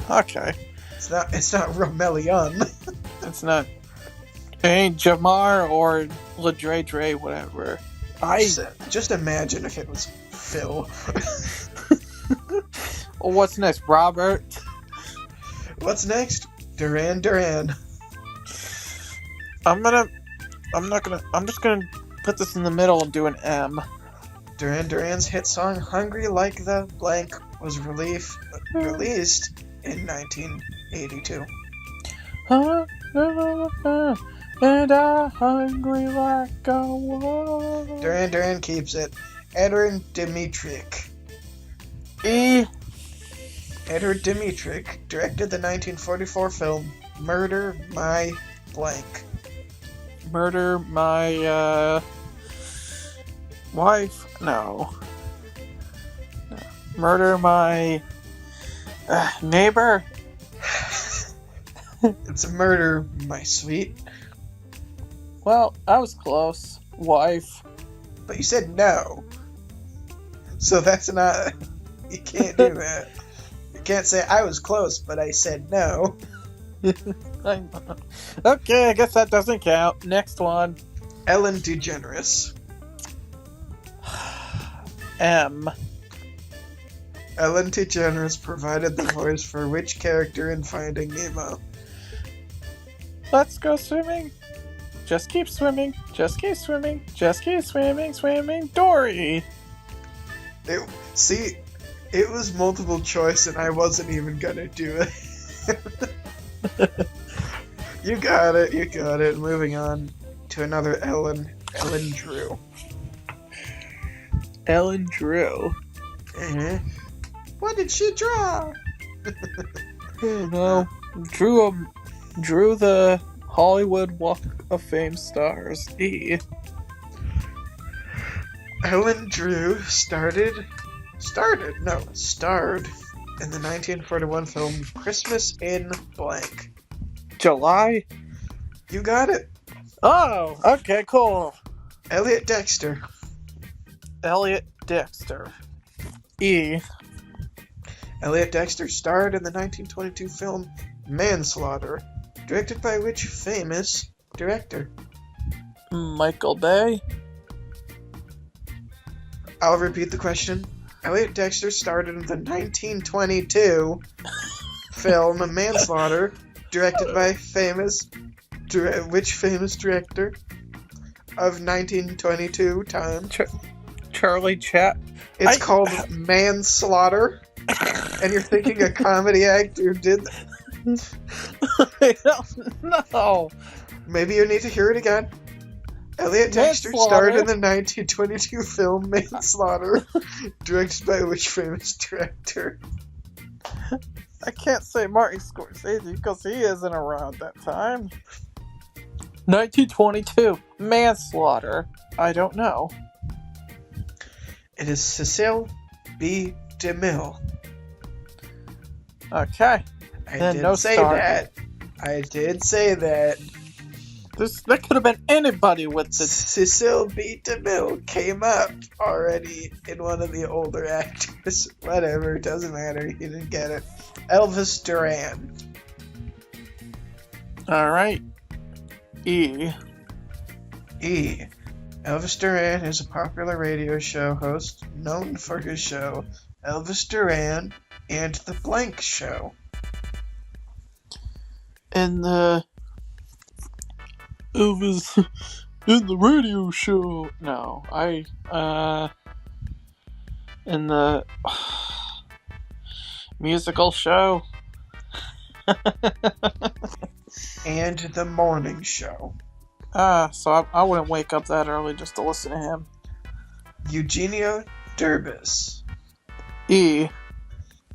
Okay. It's not Romelian. It's not. It ain't Jamar or Dre, whatever. Just imagine if it was Phil. Well, what's next? Robert? What's next? Duran. I'm just gonna put this in the middle and do an M. Duran Duran's hit song Hungry Like the Blank was released in 1982. And I'm hungry like a wolf. Duran keeps it. Edward Dmytryk. E. Edward Dmytryk directed the 1944 film Murder My Blank. Murder my wife? No. Murder my neighbor? It's a Murder My Sweet. Well, I was close. Wife. But you said no. So that's not... You can't do that. You can't say, I was close, but I said no. Okay, I guess that doesn't count. Next one. Ellen DeGeneres. M. Ellen DeGeneres provided the voice for which character in Finding Nemo? Let's go swimming. Just keep swimming. Just keep swimming. Just keep swimming. Swimming. Dory. It was multiple choice and I wasn't even gonna do it. You got it. Moving on to another Ellen. Ellen Drew. Ellen Drew. Mm-hmm. What did she draw? Oh no. Drew the Hollywood Walk of Fame stars. E. Ellen Drew starred in the 1941 film Christmas in Blank. July? You got it. Oh, okay, cool. Elliot Dexter. Elliot Dexter. E. Elliot Dexter starred in the 1922 film Manslaughter, directed by which famous director? Michael Bay. I'll repeat the question. Elliot Dexter starred in the 1922 film Manslaughter, directed by which famous director of 1922 time? Charlie Chat. It's called Manslaughter, and you're thinking a comedy actor did that? I don't know. Maybe you need to hear it again. Elliot Dexter starred in the 1922 film Manslaughter, directed by which famous director? I can't say Martin Scorsese because he isn't around that time. 1922. Manslaughter. I don't know. It is Cecil B. DeMille. Okay. I did say that. That could have been anybody with the... Cecil B. DeMille came up already in one of the older actors. Whatever, doesn't matter. You didn't get it. Elvis Duran. Alright. E. Elvis Duran is a popular radio show host known for his show Elvis Duran and The Blank Show. And Elvis in the radio show. No, in the musical show. And The Morning Show. So I wouldn't wake up that early just to listen to him. Eugenio Derbez. E.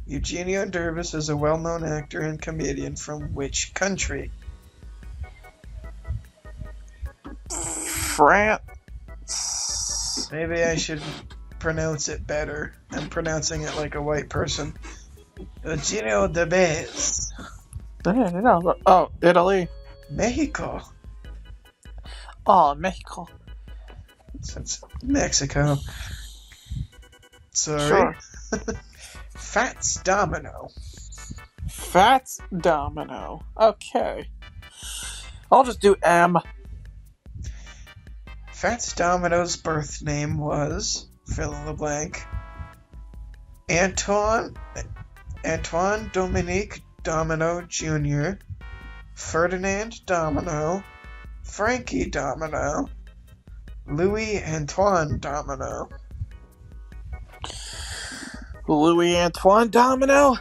Eugenio Derbez is a well-known actor and comedian from which country? France. Maybe I should pronounce it better. I'm pronouncing it like a white person. Eugenio Derbez. Oh, Italy. Mexico. Oh, Mexico. That's Mexico. Sorry. Sure. Fats Domino. Fats Domino. Okay. I'll just do M. Fats Domino's birth name was, fill in the blank, Antoine Dominique Domino Jr., Ferdinand Domino, Frankie Domino, Louis Antoine Domino. Louis Antoine Domino?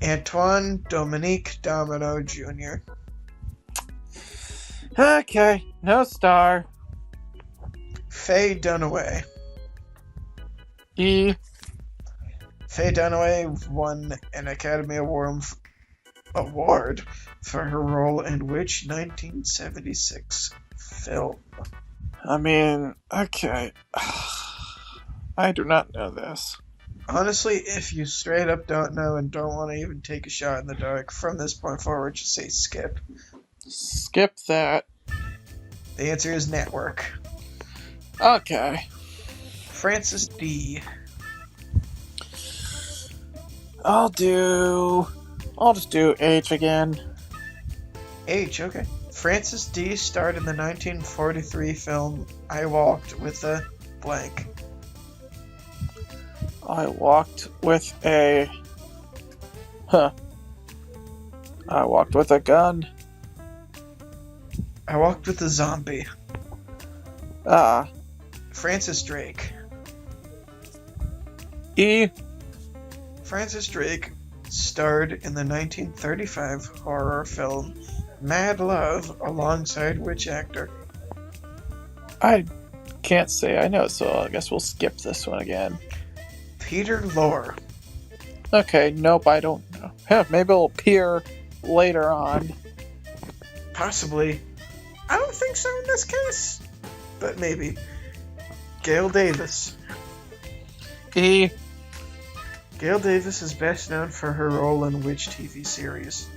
Antoine Dominique Domino Jr. Okay, no star. Faye Dunaway. E. Faye Dunaway won an Academy Award for her role in which 1976 film? I mean, okay. I do not know this. Honestly, if you straight up don't know and don't want to even take a shot in the dark, from this point forward, just say skip. Skip that. The answer is Network. Okay. Francis D. I'll just do H again. H, okay. Francis D. starred in the 1943 film I Walked with a Blank. I walked with a... I walked with a gun. I Walked with a Zombie. Francis Drake. E. Francis Drake starred in the 1935 horror film Mad Love alongside which actor? I can't say I know, so I guess we'll skip this one again. Peter Lorre. Okay, nope, I don't know. Maybe it'll appear later on. Possibly. I don't think so in this case, but maybe. Gail Davis. E. Gail Davis is best known for her role in which TV series?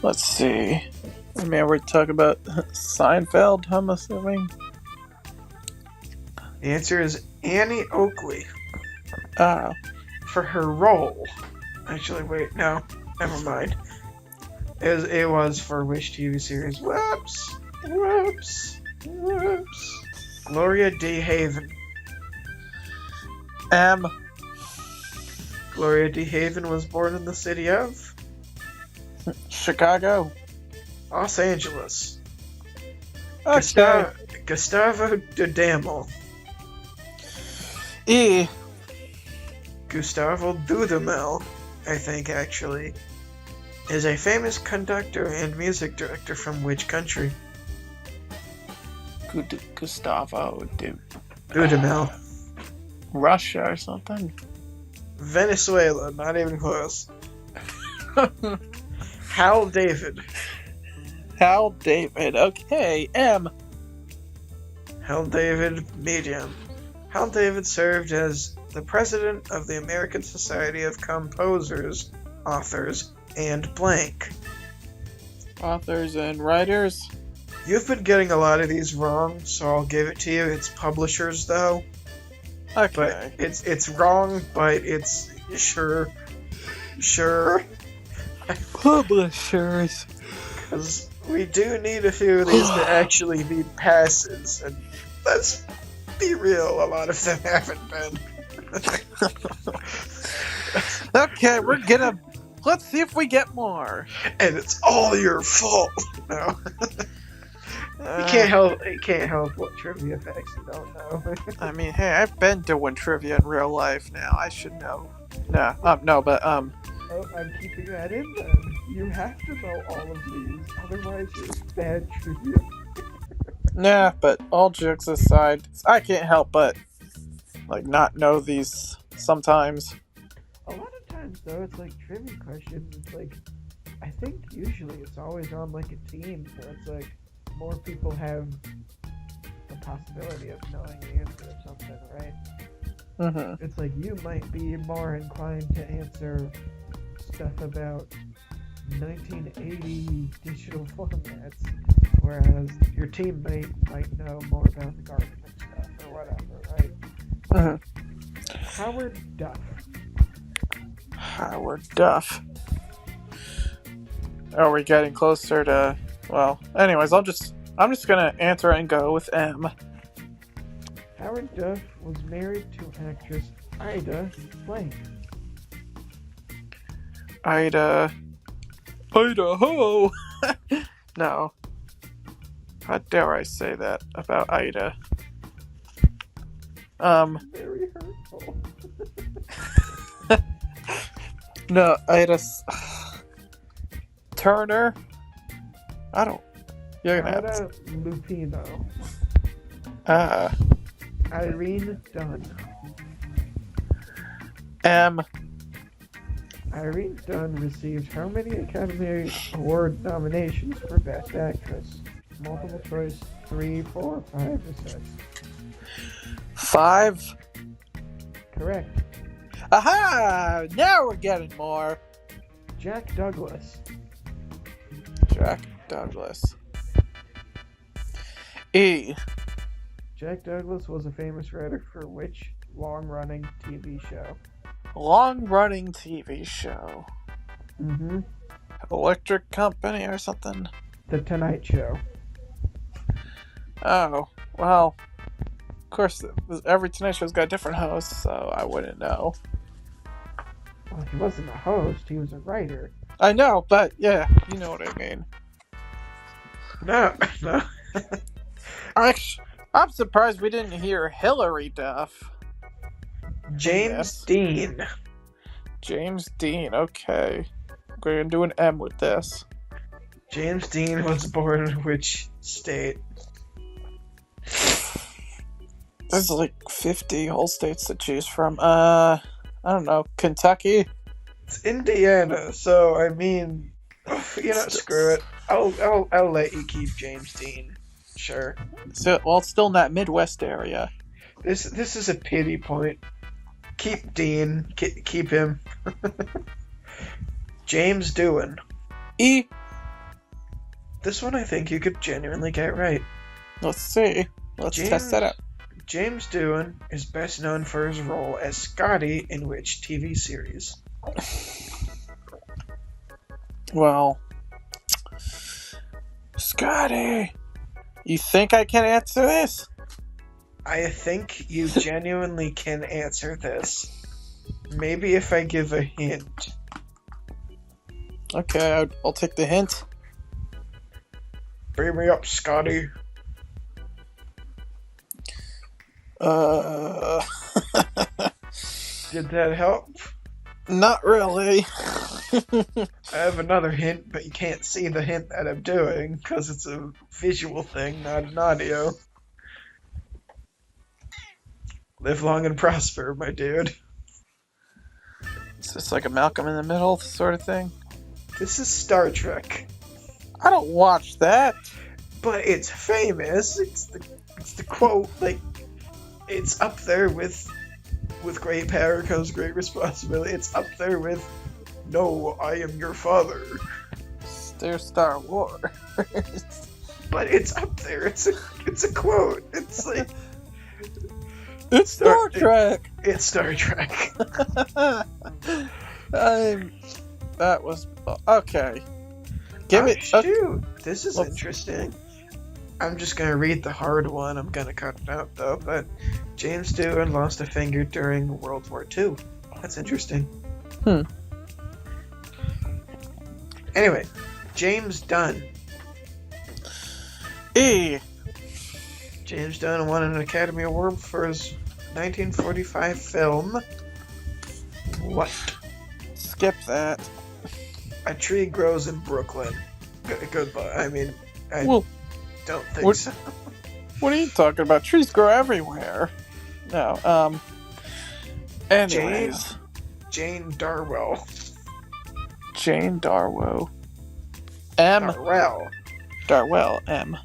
Let's see. I mean, we're talking about Seinfeld, I'm assuming. The answer is Annie Oakley. Ah. For her role. Actually, wait, no. Never mind. It was for which TV series? Whoops. Gloria D. Haven. M. Gloria D. Haven was born in the city of Chicago. Los Angeles. Okay. Gustavo Dudamel. E. Gustavo Dudamel, I think actually, is a famous conductor and music director from which country? Gustavo Dudamel. Russia or something. Venezuela, not even close. Hal David. Hal David, okay. M. Hal David, medium. Hal David served as the president of the American Society of Composers, Authors, and blank. Authors and writers? You've been getting a lot of these wrong, so I'll give it to you. It's publishers, though. Okay. But it's wrong, but it's sure. Publishers. Because we do need a few of these to actually be passes, and let's be real, a lot of them haven't been. Okay, let's see if we get more. And it's all your fault. No. You can't help what trivia facts you don't know. I mean, hey, I've been doing trivia in real life now. I should know. Oh, I'm keeping that in then. You have to know all of these, otherwise you're bad trivia. Nah, but all jokes aside, I can't help but, not know these sometimes. A lot of times, though, it's trivia questions, it's I think usually it's always on, a team, so it's more people have the possibility of knowing the answer or something, right? Mm-hmm. It's you might be more inclined to answer stuff about 1980 digital formats, whereas your teammate might know more about the government stuff or whatever, right? Mm-hmm. Howard Duff. Are we getting closer to... Well, anyways, I'm just gonna answer and go with M. Howard Duff was married to actress Ida blank. Idaho! No. How dare I say that about Ida? Very hurtful. No, Ida... Turner? I don't... You're gonna have to... Lupino. Irene Dunn. M. Irene Dunn received how many Academy Award nominations for Best Actress? Multiple choice, 3, 4, 5, or 6? 5. Correct. Aha! Now we're getting more. Jack Douglas. Jack Douglas. E. Jack Douglas was a famous writer for which long-running TV show? Long-running TV show. Mm-hmm. Electric Company or something? The Tonight Show. Oh, well, of course, every Tonight Show's got a different host, so I wouldn't know. Well, he wasn't a host, he was a writer. I know, but yeah, you know what I mean. No. I'm surprised we didn't hear Hillary Duff. James Dean. James Dean, okay. We're gonna do an M with this. James Dean was born in which state? There's like 50 whole states to choose from. I don't know. Kentucky? It's Indiana, so I mean, screw it. I'll let you keep James Dean. Sure. So, well, it's still in that Midwest area. This is a pity point. Keep Dean. Keep him. James Doohan. E. This one I think you could genuinely get right. Let's see. Let's test that out. James Doohan is best known for his role as Scotty in which TV series? Well, Scotty, you think I can answer this? I think you genuinely can answer this. Maybe if I give a hint. Okay, I'll take the hint. Bring me up, Scotty. Did that help? Not really. I have another hint, but you can't see the hint that I'm doing because it's a visual thing, not an audio. Live long and prosper, my dude. Is this like a Malcolm in the Middle sort of thing? This is Star Trek. I don't watch that. But it's famous. It's the quote, like, it's up there with great power comes great responsibility. It's up there with, no, I am your father. There's Star Wars. But it's up there. It's a quote. It's like it's Star Trek. It's Star Trek. That was okay. Give it. Shoot, this is interesting. I'm just gonna read the hard one. I'm gonna cut it out though. But James Doohan lost a finger during World War II. That's interesting. Anyway, James Dunn. E. James Dunn won an Academy Award for his 1945 film. What? Skip that. A Tree Grows in Brooklyn. Goodbye. I mean, I don't think so. What are you talking about? Trees grow everywhere. No. Anyways. Jane Darwell. Jane Darwell. M. Darwell. M.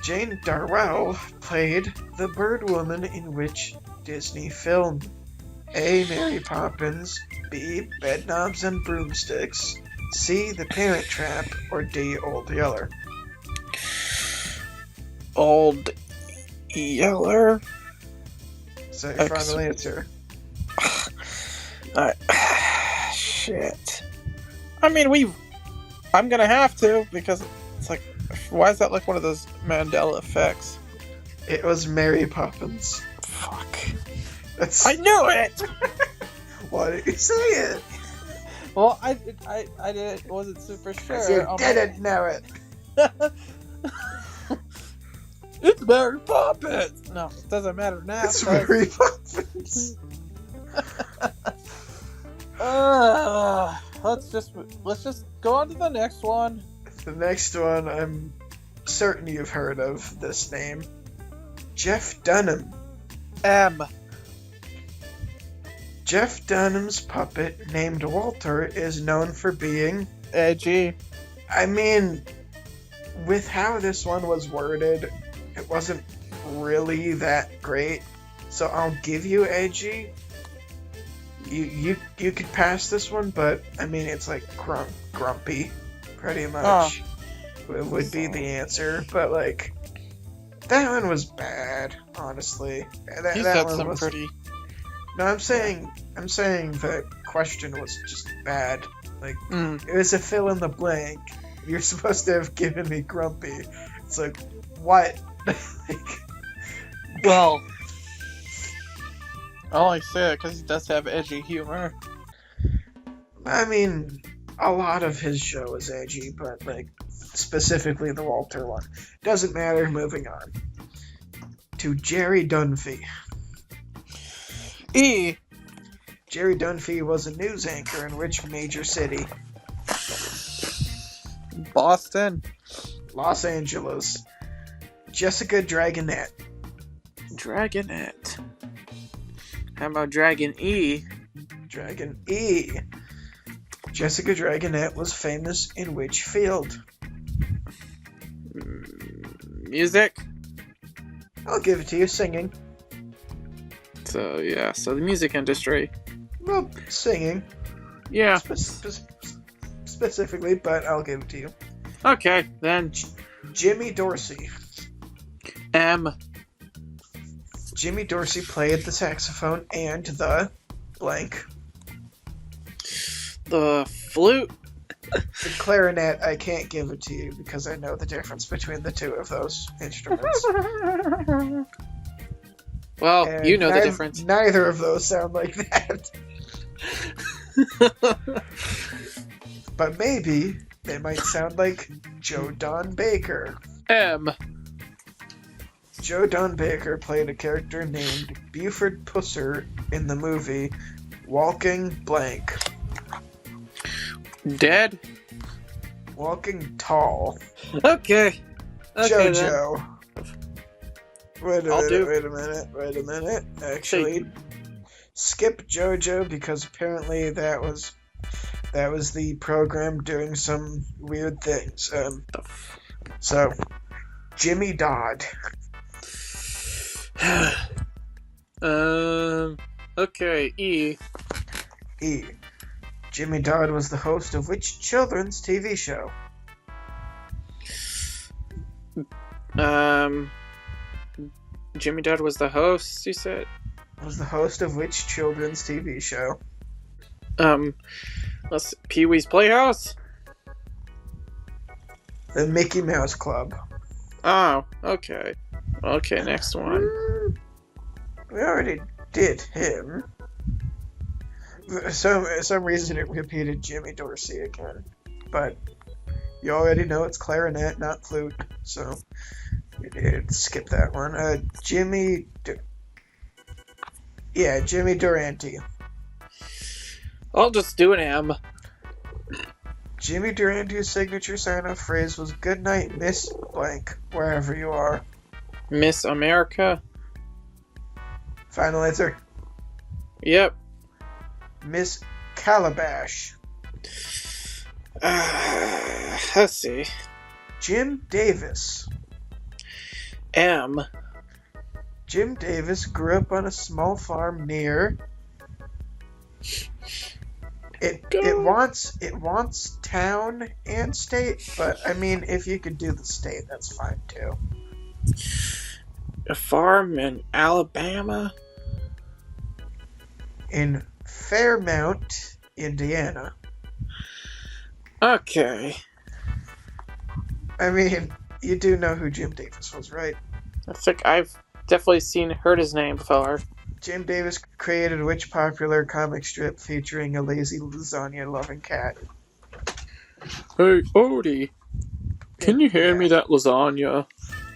Jane Darwell played the Bird Woman in which Disney film? A. Mary Poppins, B. Bedknobs and Broomsticks, C. The Parent Trap, or D. Old Yeller? Old Yeller? So your final answer? Shit. I mean, I'm gonna have to, because it's like, why is that like one of those Mandela effects? It was Mary Poppins. Fuck. I knew it! Why did you say it? Well, I wasn't super sure. You didn't know it. It's Mary Poppins! No, it doesn't matter now. It's Mary Poppins. Let's just go on to the next one. The next one, I'm certain you've heard of this name. Jeff Dunham. M. Jeff Dunham's puppet, named Walter, is known for being edgy. I mean, with how this one was worded, it wasn't really that great. So I'll give you edgy. You could pass this one, but I mean, it's like grumpy, pretty much. Would be the answer, but like that one was bad, honestly. He said some pretty. No, I'm saying the question was just bad. Like it was a fill in the blank. You're supposed to have given me grumpy. It's like what? Well, I only say it because he does have edgy humor. I mean, a lot of his show is edgy, but like specifically the Walter one doesn't matter. Moving on to Jerry Dunphy. E. Jerry Dunphy was a news anchor in which major city? Boston. Los Angeles. Jessica Dragonette. Dragonette. How about Dragon E? Dragon E. Jessica Dragonette was famous in which field? Music. I'll give it to you, singing. So yeah, so the music industry. Well, singing. Yeah. Specifically, but I'll give it to you. Okay, then. Jimmy Dorsey. M. Jimmy Dorsey played the saxophone and the blank. The flute. The clarinet, I can't give it to you because I know the difference between the two of those instruments. Well, And you know the difference. Neither of those sound like that. But maybe they might sound like Joe Don Baker. M. Joe Don Baker played a character named Buford Pusser in the movie Walking Blank. Dead. Walking Tall. Okay. JoJo. Wait a minute. Actually, skip JoJo because apparently that was the program doing some weird things. So, Jimmy Dodd. Okay, E. E. Jimmy Dodd was the host of which children's TV show? Jimmy Dodd was the host, you said? Was the host of which children's TV show? Pee-wee's Playhouse? The Mickey Mouse Club. Oh, okay. Okay, next one. We already did him. For some reason it repeated Jimmy Dorsey again. But you already know it's clarinet, not flute, so skip that one. Jimmy Durante. I'll just do an M. Jimmy Durante's signature sign-off phrase was "Good night, Miss Blank, wherever you are." Miss America? Final answer. Yep. Miss Calabash. Let's see. Jim Davis. M. Jim Davis grew up on a small farm near. It wants town and state, but I mean, if you could do the state, that's fine too. A farm in Alabama? In Fairmount, Indiana. Okay. I mean, you do know who Jim Davis was, right? I think I've definitely heard his name before. Jim Davis created which popular comic strip featuring a lazy lasagna-loving cat? Hey, Odie, can you hand me that lasagna?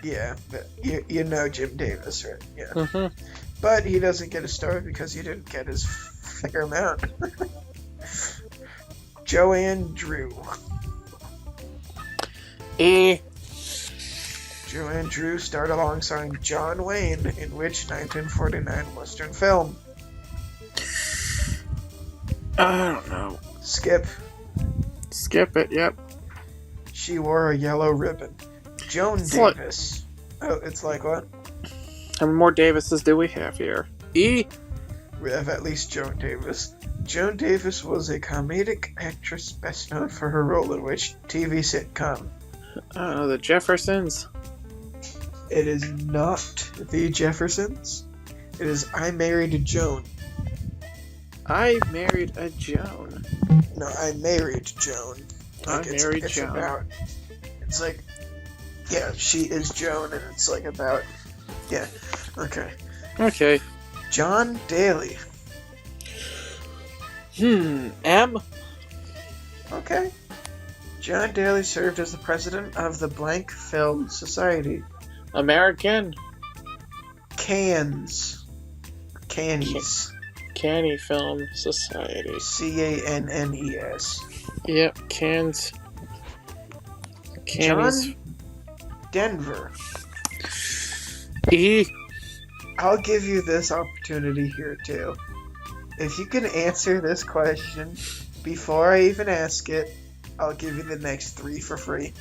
Yeah, but you know Jim Davis, right? Yeah. Mm-hmm. But he doesn't get a star because he didn't get his fair amount. Joanne Drew. E. Joanne Drew starred alongside John Wayne in which 1949 Western film? I don't know. Skip. Skip it, yep. She wore a yellow ribbon. Joan Davis. It's like what? How many more Davises do we have here? E. We have at least Joan Davis. Joan Davis was a comedic actress best known for her role in which TV sitcom? The Jeffersons. It is not The Jeffersons. It is I Married Joan. I Married a Joan. No, I Married Joan. Like I Married Joan. It's like, yeah, she is Joan, and it's like about, yeah, okay. Okay. John Daly. M. Okay. John Daly served as the president of the Blank Film Society. American. Cannes. Canny Film Society. Cannes. Yep, Cannes. John Denver. E. I'll give you this opportunity here too. If you can answer this question before I even ask it, I'll give you the next 3 for free.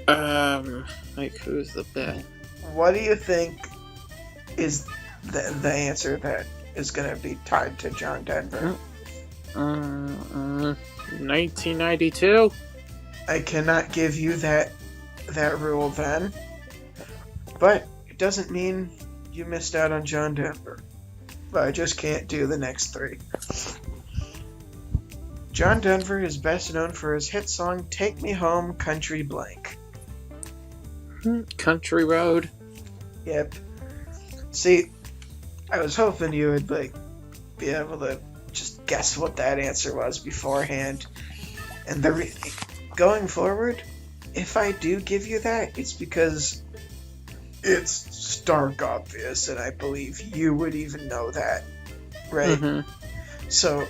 Like, who's the best? What do you think is the answer that is going to be tied to John Denver? 1992? I cannot give you that rule then. But it doesn't mean you missed out on John Denver. But I just can't do the next 3. John Denver is best known for his hit song Take Me Home, Country Blank. Country Road. Yep. See, I was hoping you would be able to just guess what that answer was beforehand. And going forward, if I do give you that, it's because it's stark obvious, and I believe you would even know that, right? Mm-hmm. So,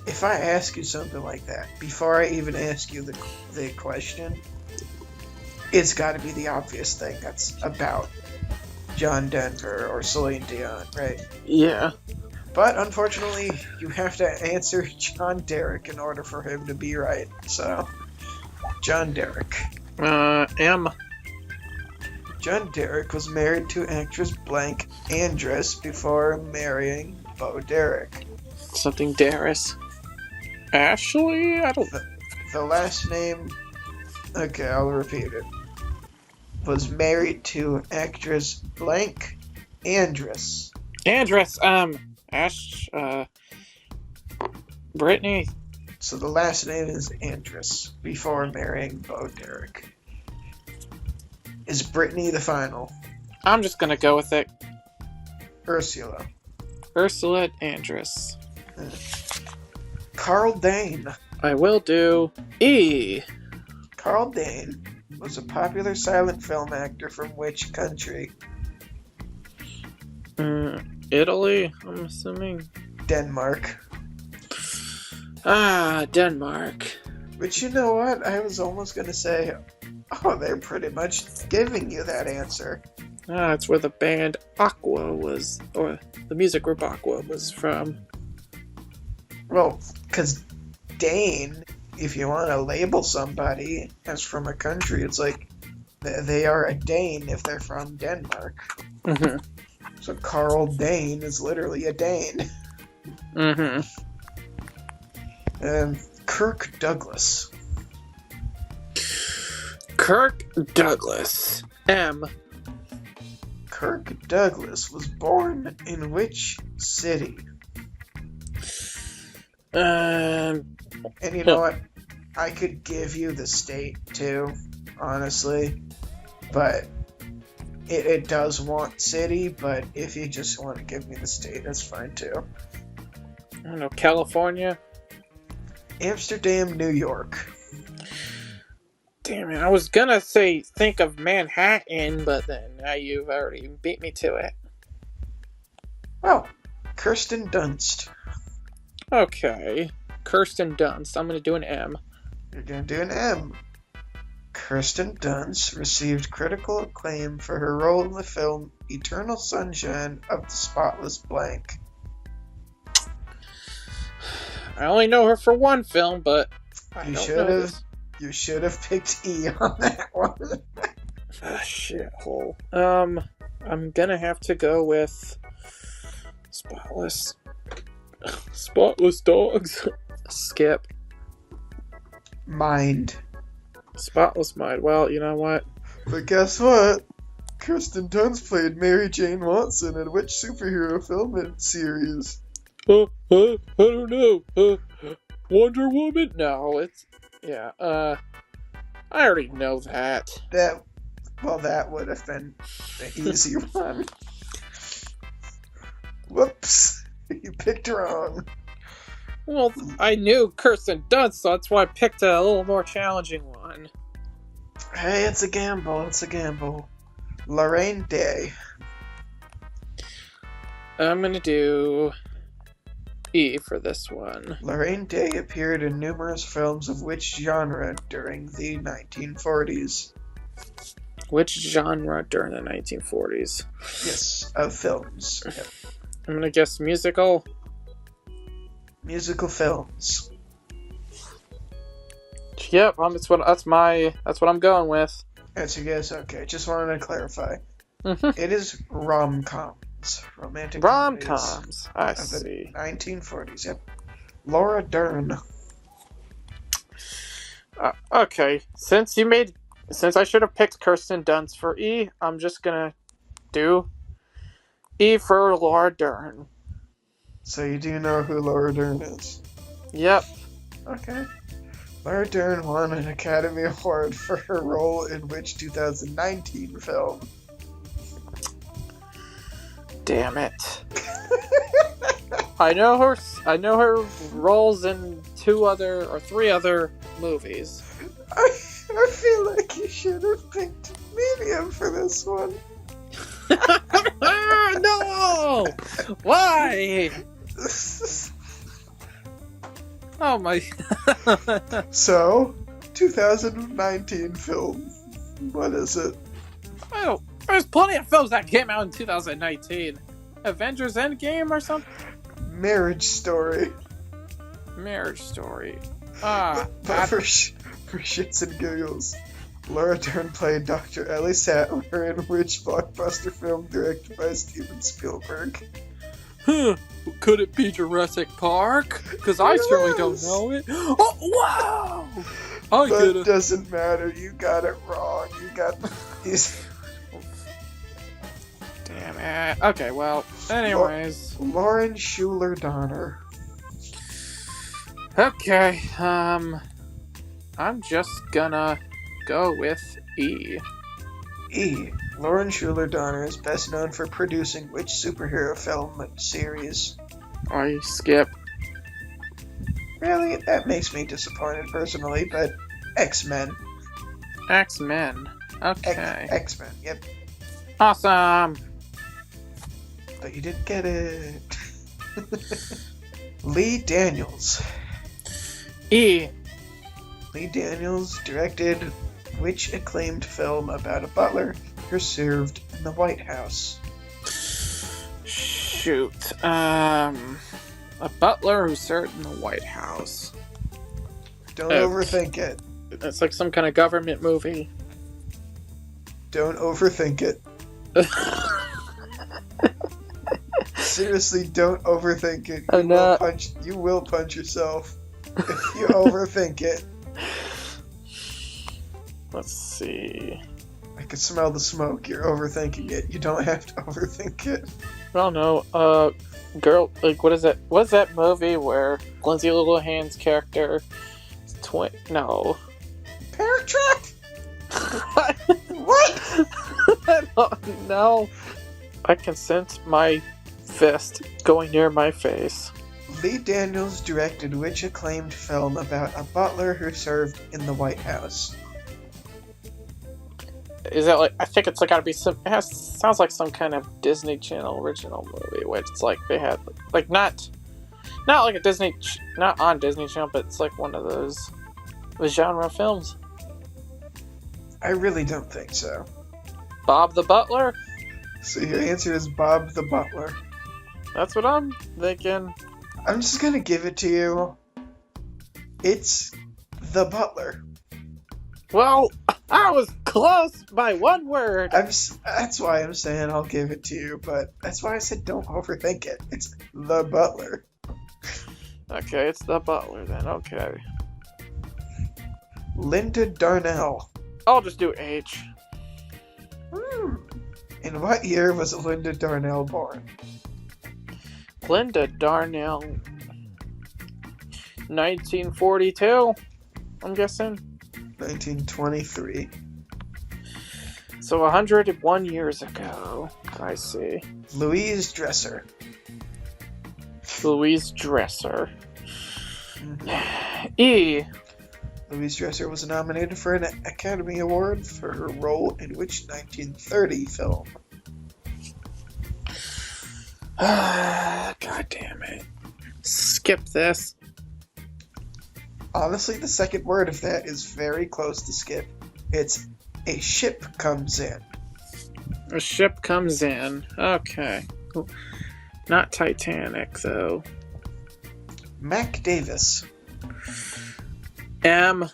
if I ask you something like that, before I even ask you the question, it's got to be the obvious thing that's about John Denver or Celine Dion, right? Yeah. But unfortunately, you have to answer John Derek in order for him to be right. So, John Derek. M. John Derek was married to actress Blank Andress before marrying Bo Derek. Something Darris. Ashley? I don't... The last name... Okay, I'll repeat it. Was married to actress Blank Andress. Andress, Brittany. So the last name is Andress before marrying Bo Derek. Is Brittany the final? I'm just gonna go with it. Ursula. Ursula Andress. Carl Dane. I will do E. Carl Dane was a popular silent film actor from which country? Italy, I'm assuming. Denmark. Denmark. But you know what? I was almost going to say, oh, they're pretty much giving you that answer. It's where the band Aqua was, or the music group Aqua was from. Well, because Dane, if you want to label somebody as from a country, it's like they are a Dane if they're from Denmark. Mm-hmm. So Carl Dane is literally a Dane. Mm-hmm. Kirk Douglas. Kirk Douglas. M. Kirk Douglas was born in which city? And you know what? I could give you the state too, honestly. But it does want city, but if you just want to give me the state, that's fine too. I don't know, California? Amsterdam, New York. Damn it, I was gonna say think of Manhattan, but then now you've already beat me to it. Well, Kirsten Dunst. Okay. Kirsten Dunst. I'm gonna do an M. You're gonna do an M. Kirsten Dunst received critical acclaim for her role in the film Eternal Sunshine of the Spotless Blank. I only know her for one film, but you should have picked E on that one. Shithole. I'm gonna have to go with Spotless Dogs. Skip. Mind. Spotless Mind. Well, you know what? But guess what? Kirsten Dunst played Mary Jane Watson in which superhero film series? I don't know. Wonder Woman? No, it's... Yeah, I already know that. That would have been the easy one. Whoops. You picked wrong. Well, I knew Kirsten Dunst, so that's why I picked a little more challenging one. Hey, it's a gamble. Lorraine Day. I'm gonna do E for this one. Lorraine Day appeared in numerous films of which genre during the 1940s? Which genre during the 1940s? Yes, of films. Yep. I'm gonna guess musical. Musical films. Yep, that's what I'm going with. That's your guess? Okay, just wanted to clarify. Mm-hmm. It is rom-coms. Romantic Rom-coms. I of see. the 1940s, yep. Laura Dern. Okay, since I should have picked Kirsten Dunst for E, I'm just gonna do E for Laura Dern. So you do know who Laura Dern is? Yep. Okay. Laura Dern won an Academy Award for her role in which 2019 film? Damn it. I know her roles in 3 other movies. I feel like you should have picked Medium for this one. No! Why? Oh my. So, 2019 film. What is it? Oh, there's plenty of films that came out in 2019. Avengers Endgame or something? Marriage Story. Marriage Story. But for shits and giggles, Laura Dern played Dr. Ellie Sattler in which blockbuster film directed by Steven Spielberg? Huh. Could it be Jurassic Park? Because I certainly don't know it. Oh, wow! But it doesn't matter. You got it wrong. You got these. Damn it. Okay, well, anyways. Lauren Schuler Donner. Okay, I'm just gonna go with E. E. Lauren Schuler Donner is best known for producing which superhero film series? I skip. Really? That makes me disappointed personally, but X-Men. X-Men. Okay. X-Men, yep. Awesome! But you didn't get it. Lee Daniels. E. Lee Daniels directed which acclaimed film about a butler who served in the White House? Shoot. A butler who served in the White House. Don't overthink it. It's like some kind of government movie. Don't overthink it. Seriously, don't overthink it. You will punch yourself if you overthink it. Let's see. I can smell the smoke. You're overthinking it. You don't have to overthink it. I don't know. Girl, like, what is that? What's that movie where Lindsay Lohan's character is No. Parent Trap? What? I don't know. I can sense my fist going near my face. Lee Daniels directed which acclaimed film about a butler who served in the White House? Is that like? I think it's like gotta be some. Sounds like some kind of Disney Channel original movie, which it's like they had like not like a Disney, not on Disney Channel, but it's like one of those genre films. I really don't think so. Bob the Butler. So your answer is Bob the Butler. That's what I'm thinking. I'm just gonna give it to you. It's The Butler. Well, I was close by one word. That's why I'm saying I'll give it to you, but that's why I said don't overthink it. It's The Butler. Okay, it's The Butler then. Okay. Linda Darnell. I'll just do H. In what year was Linda Darnell born? Linda Darnell. 1942, I'm guessing. 1923. So 101 years ago. I see. Louise Dresser. Louise Dresser. E. Louise Dresser was nominated for an Academy Award for her role in which 1930 film? God damn it. Skip this. Honestly, the second word of that is very close to skip. It's A ship comes in. A ship comes in. Okay. Not Titanic, though. Mac Davis. M.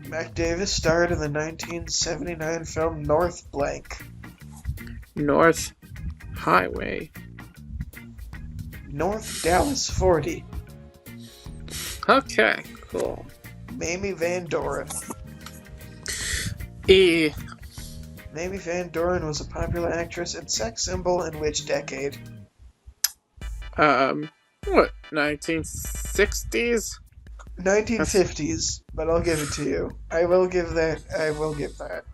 Mac Davis starred in the 1979 film North Blank. North Highway. North Dallas 40. Okay, cool. Mamie Van Doren. E. Mamie Van Doren was a popular actress and sex symbol in which decade? What, 1960s? 1950s, but I'll give it to you. I will give that.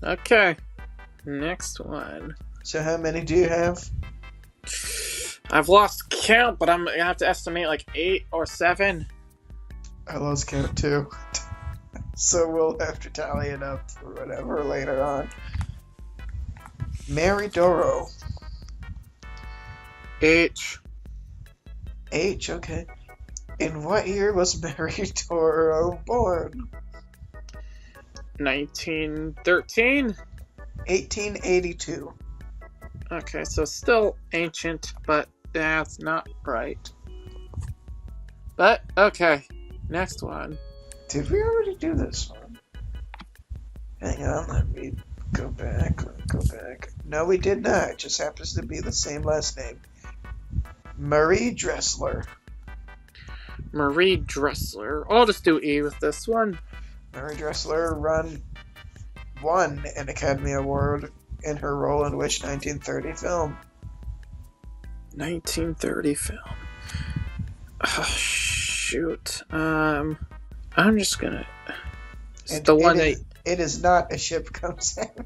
Okay. Next one. So how many do you have? I've lost count, but I'm gonna have to estimate like 8 or 7. I lost count too. So we'll have to tally it up or whatever later on. Mary Doro. H. H, okay. In what year was Mary Doro born? 1913? 1882. Okay, so still ancient, but that's not right. But, okay. Next one. Did we already do this one? Hang on, let me go back. No, we did not. It just happens to be the same last name. Marie Dressler. Marie Dressler. I'll just do E with this one. Marie Dressler won an Academy Award in her role in which 1930 film? 1930 film. Oh, shoot. I'm just gonna... It's the one that... It is not A Ship Comes In.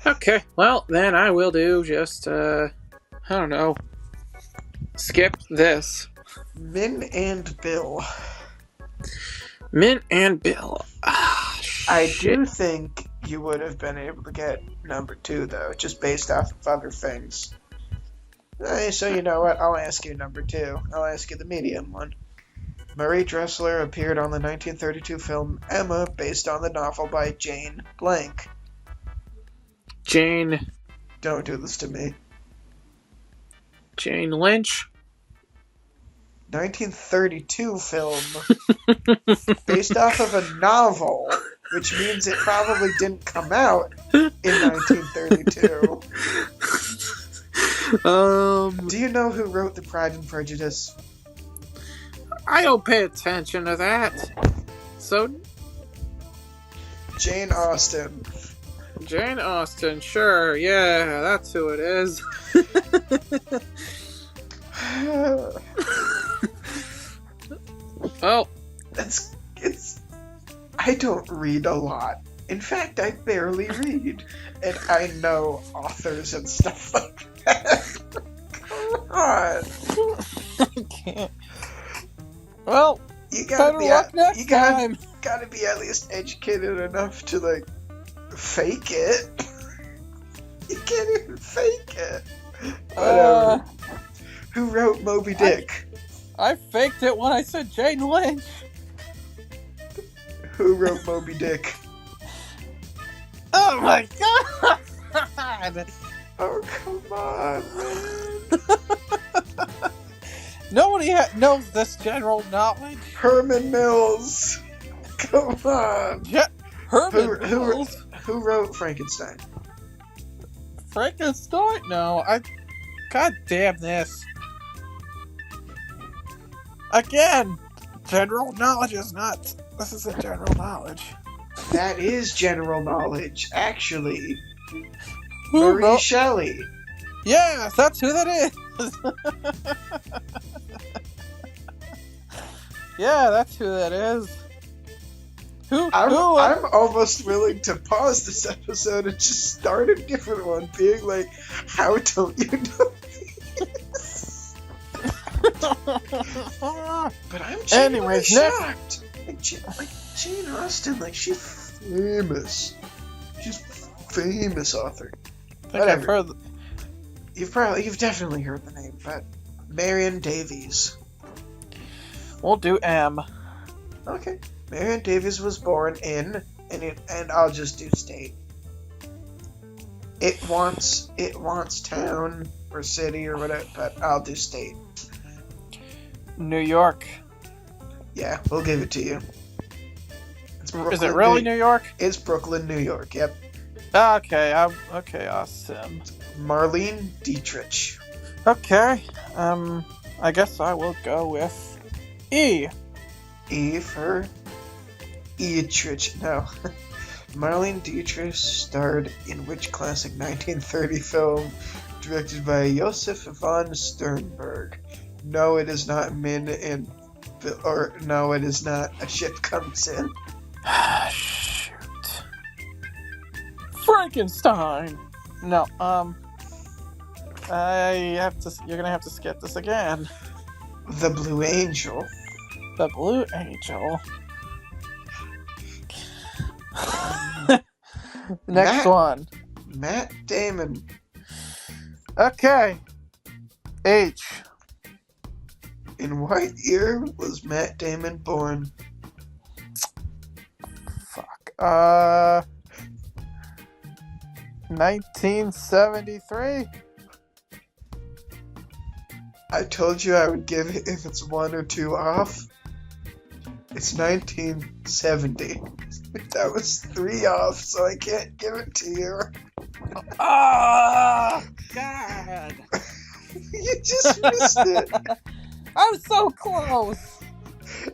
Okay, well, then I will do just, I don't know. Skip this. Min and Bill. Min and Bill. Ah, I shit. do think you would have been able to get number 2, though, just based off of other things. So you know what? I'll ask you number 2. I'll ask you the medium one. Marie Dressler appeared on the 1932 film Emma, based on the novel by Jane Blank. Jane Don't do this to me. Lynch. 1932 film based off of a novel, which means it probably didn't come out in 1932. Do you know who wrote The Pride and Prejudice? I don't pay attention to that. So, Jane Austen. Jane Austen, sure, yeah, that's who it is. Oh, I don't read a lot. In fact, I barely read. And I know authors and stuff like that. Come on. I can't. Well, You gotta be next time. gotta be at least educated enough to, like, fake it. You can't even fake it. Whatever. Who wrote Moby Dick? I faked it when I said Jane Lynch. Who wrote Moby Dick? Oh my god! Oh, come on, man. Nobody knows this general knowledge. Herman Mills. Come on. Yeah, Herman Mills. Who wrote Frankenstein? Frankenstein? No, God damn this. Again, general knowledge is not. This isn't general knowledge. That is general knowledge, actually. Who Mary wrote? Shelley. Yeah, that's who that is. Yeah, that's who that is. I'm almost willing to pause this episode and just start a different one, being like, how don't you know this? But I'm genuinely shocked. Like Jane Austen, like, she's famous. She's a famous author. I think I've heard. You've definitely heard the name, but Marion Davies. We'll do M. Okay. Marion Davies was born in, and I'll just do state. It wants town or city or whatever, but I'll do state. New York. Yeah, we'll give it to you. It's Brooklyn, Is it really New York? It's Brooklyn, New York. Yep. Okay, awesome. Marlene Dietrich. Okay, I guess I will go with E. E for Dietrich. No. Marlene Dietrich starred in which classic 1930 film directed by Josef von Sternberg? No, it is not Min and... Or, no, it is not A Ship Comes In. Shoot. Frankenstein! No, you're gonna have to skip this again. The Blue Angel. The Blue Angel. Next one. Matt Damon. Okay. H. In what year was Matt Damon born? Fuck. 1973? I told you I would give it if it's one or two off. It's 1970. That was 3 off, so I can't give it to you. Oh, God. You just missed it. I'm so close.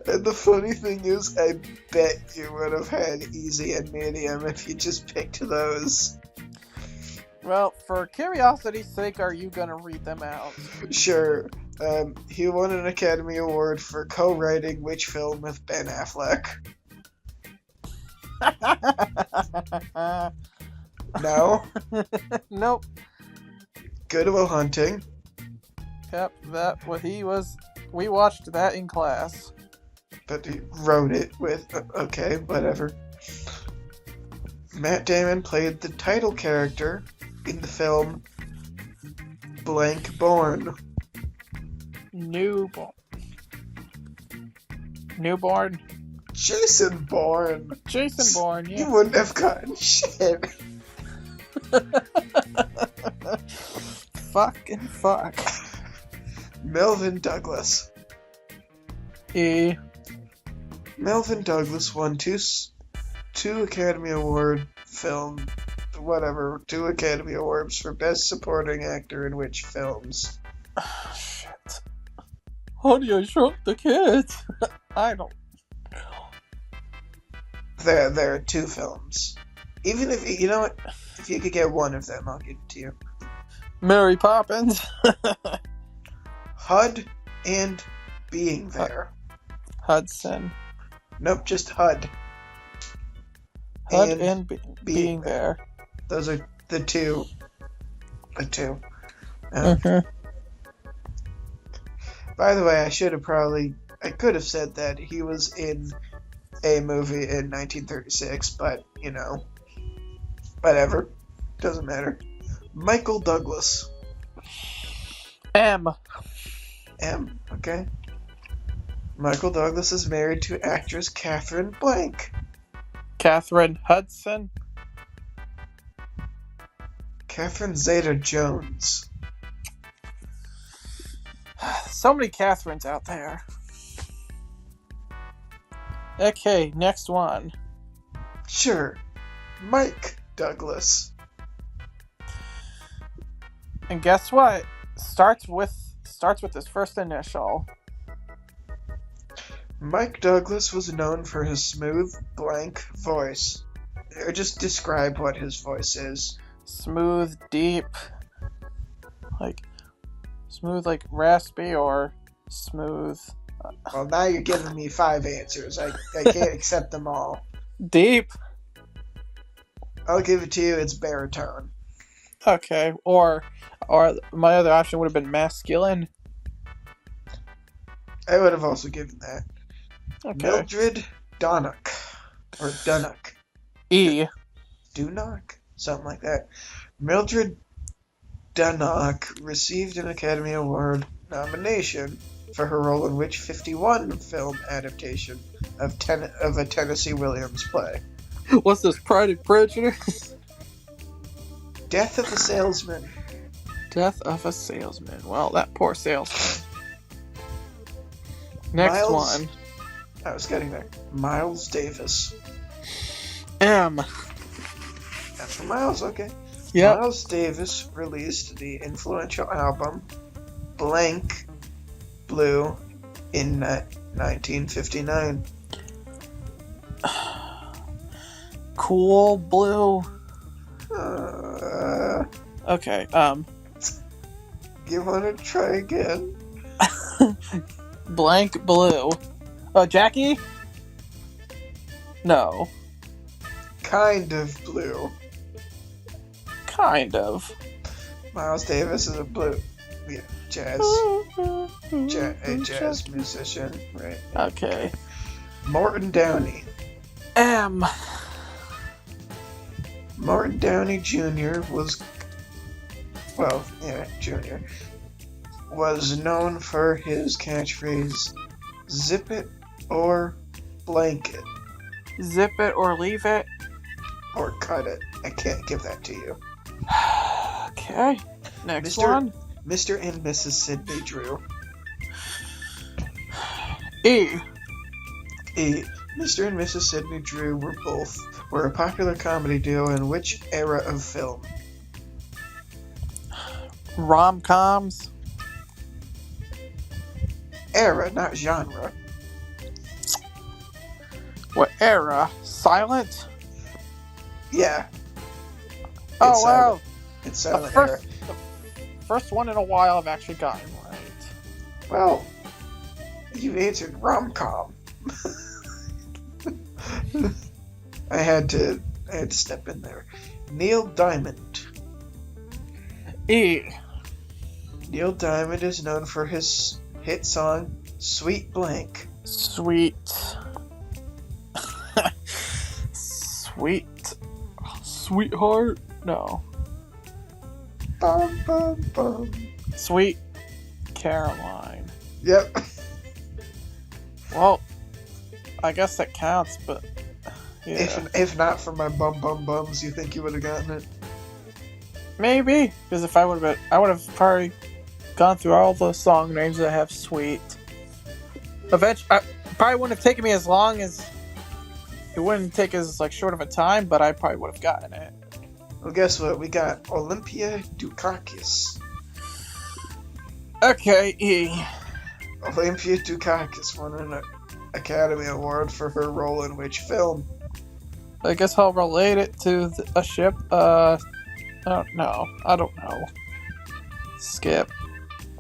And the funny thing is, I bet you would have had easy and medium if you just picked those. Well, for curiosity's sake, are you gonna read them out? Sure. He won an Academy Award for co-writing which film with Ben Affleck? No? Nope. Good Will Hunting. Yep, we watched that in class. But he wrote it with... Okay, whatever. Matt Damon played the title character in the film Blank Born. Newborn. Jason Bourne. Jason Bourne, yeah. You wouldn't have gotten shit. Fucking fuck. Melvin Douglas. E. Melvin Douglas won two Academy Award film, whatever, 2 Academy Awards for Best Supporting Actor in which films? Shit. Honey, I Shrunk the Kids. I don't know. There are 2 films. Even if, you know what, if you could get one of them, I'll give it to you. Mary Poppins. HUD and Being There. Hudson. Nope, just HUD. HUD and Being There. Those are the 2. The 2. By the way, I could have said that he was in a movie in 1936, but, you know, whatever. Doesn't matter. Michael Douglas. M. Okay. Michael Douglas is married to actress Catherine Blank. Catherine Hudson. Catherine Zeta-Jones. So many Catherines out there. Okay, next one. Sure. Mike Douglas. And guess what? Starts with his first initial. Mike Douglas was known for his smooth, blank voice. Or just describe what his voice is. Smooth, deep, like raspy or smooth. Well, now you're giving me 5 answers. I can't accept them all. Deep. I'll give it to you. It's baritone. Okay, or my other option would have been masculine. I would have also given that. Okay. Mildred Donnock. Or Dunnock. E. Dunnock? Something like that. Mildred Dunnock received an Academy Award nomination for her role in which 51 film adaptation of a Tennessee Williams play? What's this, Pride and Prejudice? Death of a Salesman. Death of a Salesman. Well, that poor salesman. Next one. I was getting there. Miles Davis. M. That's for Miles, okay. Yep. Miles Davis released the influential album Blank Blue in 1959. Cool Blue. Uh, Okay, you want to try again? Blank Blue. Jackie? No. Kind of blue. Kind of. Miles Davis is a jazz musician, right? Okay. Morton Downey. M. Morton Downey Jr. Jr. was known for his catchphrase, "Zip it or blanket." Zip it or leave it. Or cut it. I can't give that to you. Okay. Next one. Mr. and Mrs. Sidney Drew. E. Mr. and Mrs. Sidney Drew were a popular comedy duo in which era of film? Rom-coms. Era, not genre. What era? Silent? Yeah. Oh, wow. It's silent era. The first one in a while I've actually gotten right. Well, you answered rom-com. I had to step in there. Neil Diamond. E. Neil Diamond is known for his hit song Sweet Blank. Sweet. Sweetheart? No. Bum, bum, bum. Sweet Caroline. Yep. Well, I guess that counts, but yeah. If not for my bums, you think you would have gotten it? Maybe, because if I would have probably gone through all the song names that have sweet. Eventually, probably wouldn't have taken me as long as it wouldn't take as short of a time, but I probably would have gotten it. Well, guess what? We got Olympia Dukakis. Okay, E. Olympia Dukakis won an Academy Award for her role in which film? I guess I'll relate it to a ship. I don't know. Skip.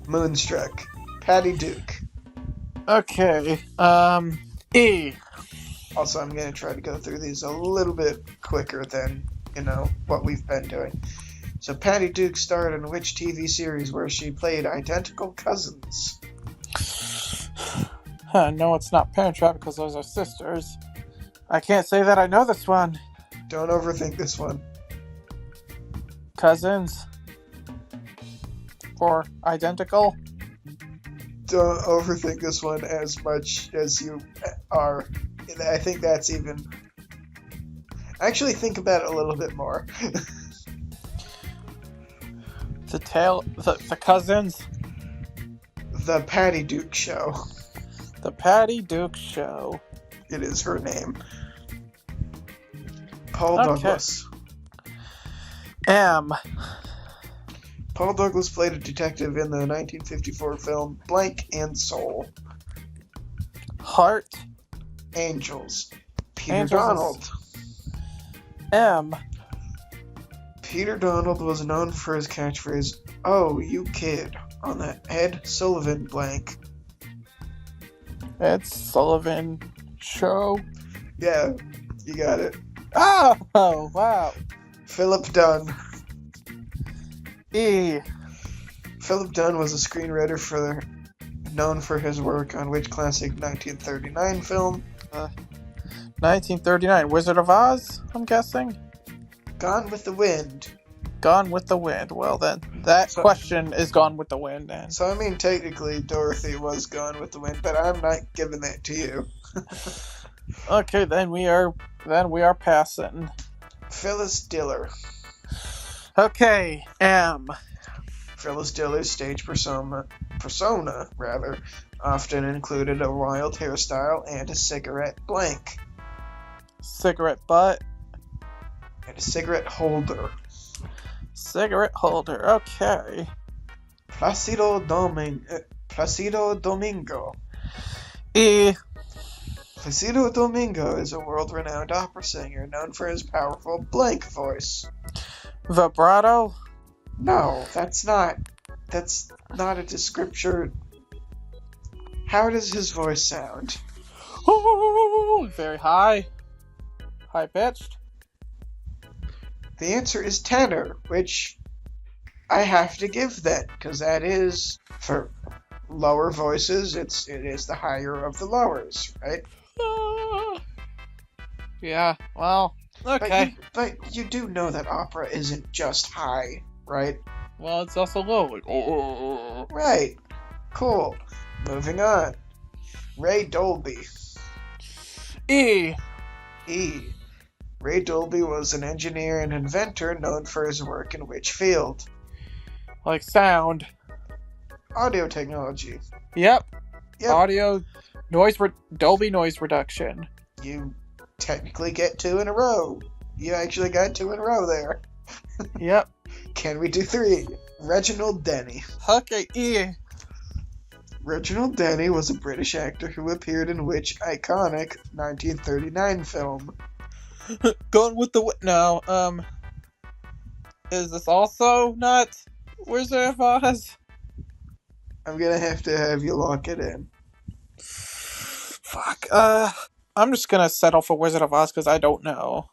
Moonstruck. Patty Duke. Okay. E. Also, I'm going to try to go through these a little bit quicker than, what we've been doing. So, Patty Duke starred in which TV series where she played identical cousins? No, it's not Parent Trap because those are sisters. I can't say that I know this one. Don't overthink this one. Cousins? Or identical? Don't overthink this one as much as you are. I think that's even... Actually, think about it a little bit more. The cousins? The Patty Duke Show. The Patty Duke Show. It is her name. Paul Douglas. M. Paul Douglas played a detective in the 1954 film Blank and Soul. Heart. Angels. Peter Donald. M. Peter Donald was known for his catchphrase, "Oh, you kid," on that Ed Sullivan blank. Ed Sullivan Show? Yeah, you got it. Oh, wow. Philip Dunn. E. Philip Dunn was a screenwriter known for his work on which classic 1939 film? 1939. Wizard of Oz, I'm guessing? Gone with the Wind. Gone with the Wind. Well then, That So, question is gone with the wind, then. so I mean, technically, Dorothy was Gone with the Wind, but I'm not giving that to you. Okay, then we are passing. Phyllis Diller. Okay, M. Phyllis Diller's stage persona, often included a wild hairstyle and a cigarette blank. Cigarette butt. And a cigarette holder. Cigarette holder. Okay. Placido Domingo. E. Placido Domingo is a world-renowned opera singer known for his powerful blank voice. Vibrato. No, that's not a description. How does his voice sound? Ooh, very high. High pitched. The answer is tenor, which I have to give that, because that is, for lower voices, it is the higher of the lowers, right? Yeah, well, okay. But you do know that opera isn't just high, right? Well, it's also low. Like, Right. Cool. Moving on. Ray Dolby. E. E. Ray Dolby was an engineer and inventor known for his work in which field? Like sound. Audio technology. Yep. Yep. Audio Dolby noise reduction. You technically get 2 in a row. You actually got 2 in a row there. Yep. Can we do 3? Reginald Denny. Okay, E. Reginald Denny was a British actor who appeared in which iconic 1939 film? Going with the no. Is this also not Wizard of Oz? I'm gonna have to have you lock it in. Fuck. I'm just gonna settle for Wizard of Oz because I don't know.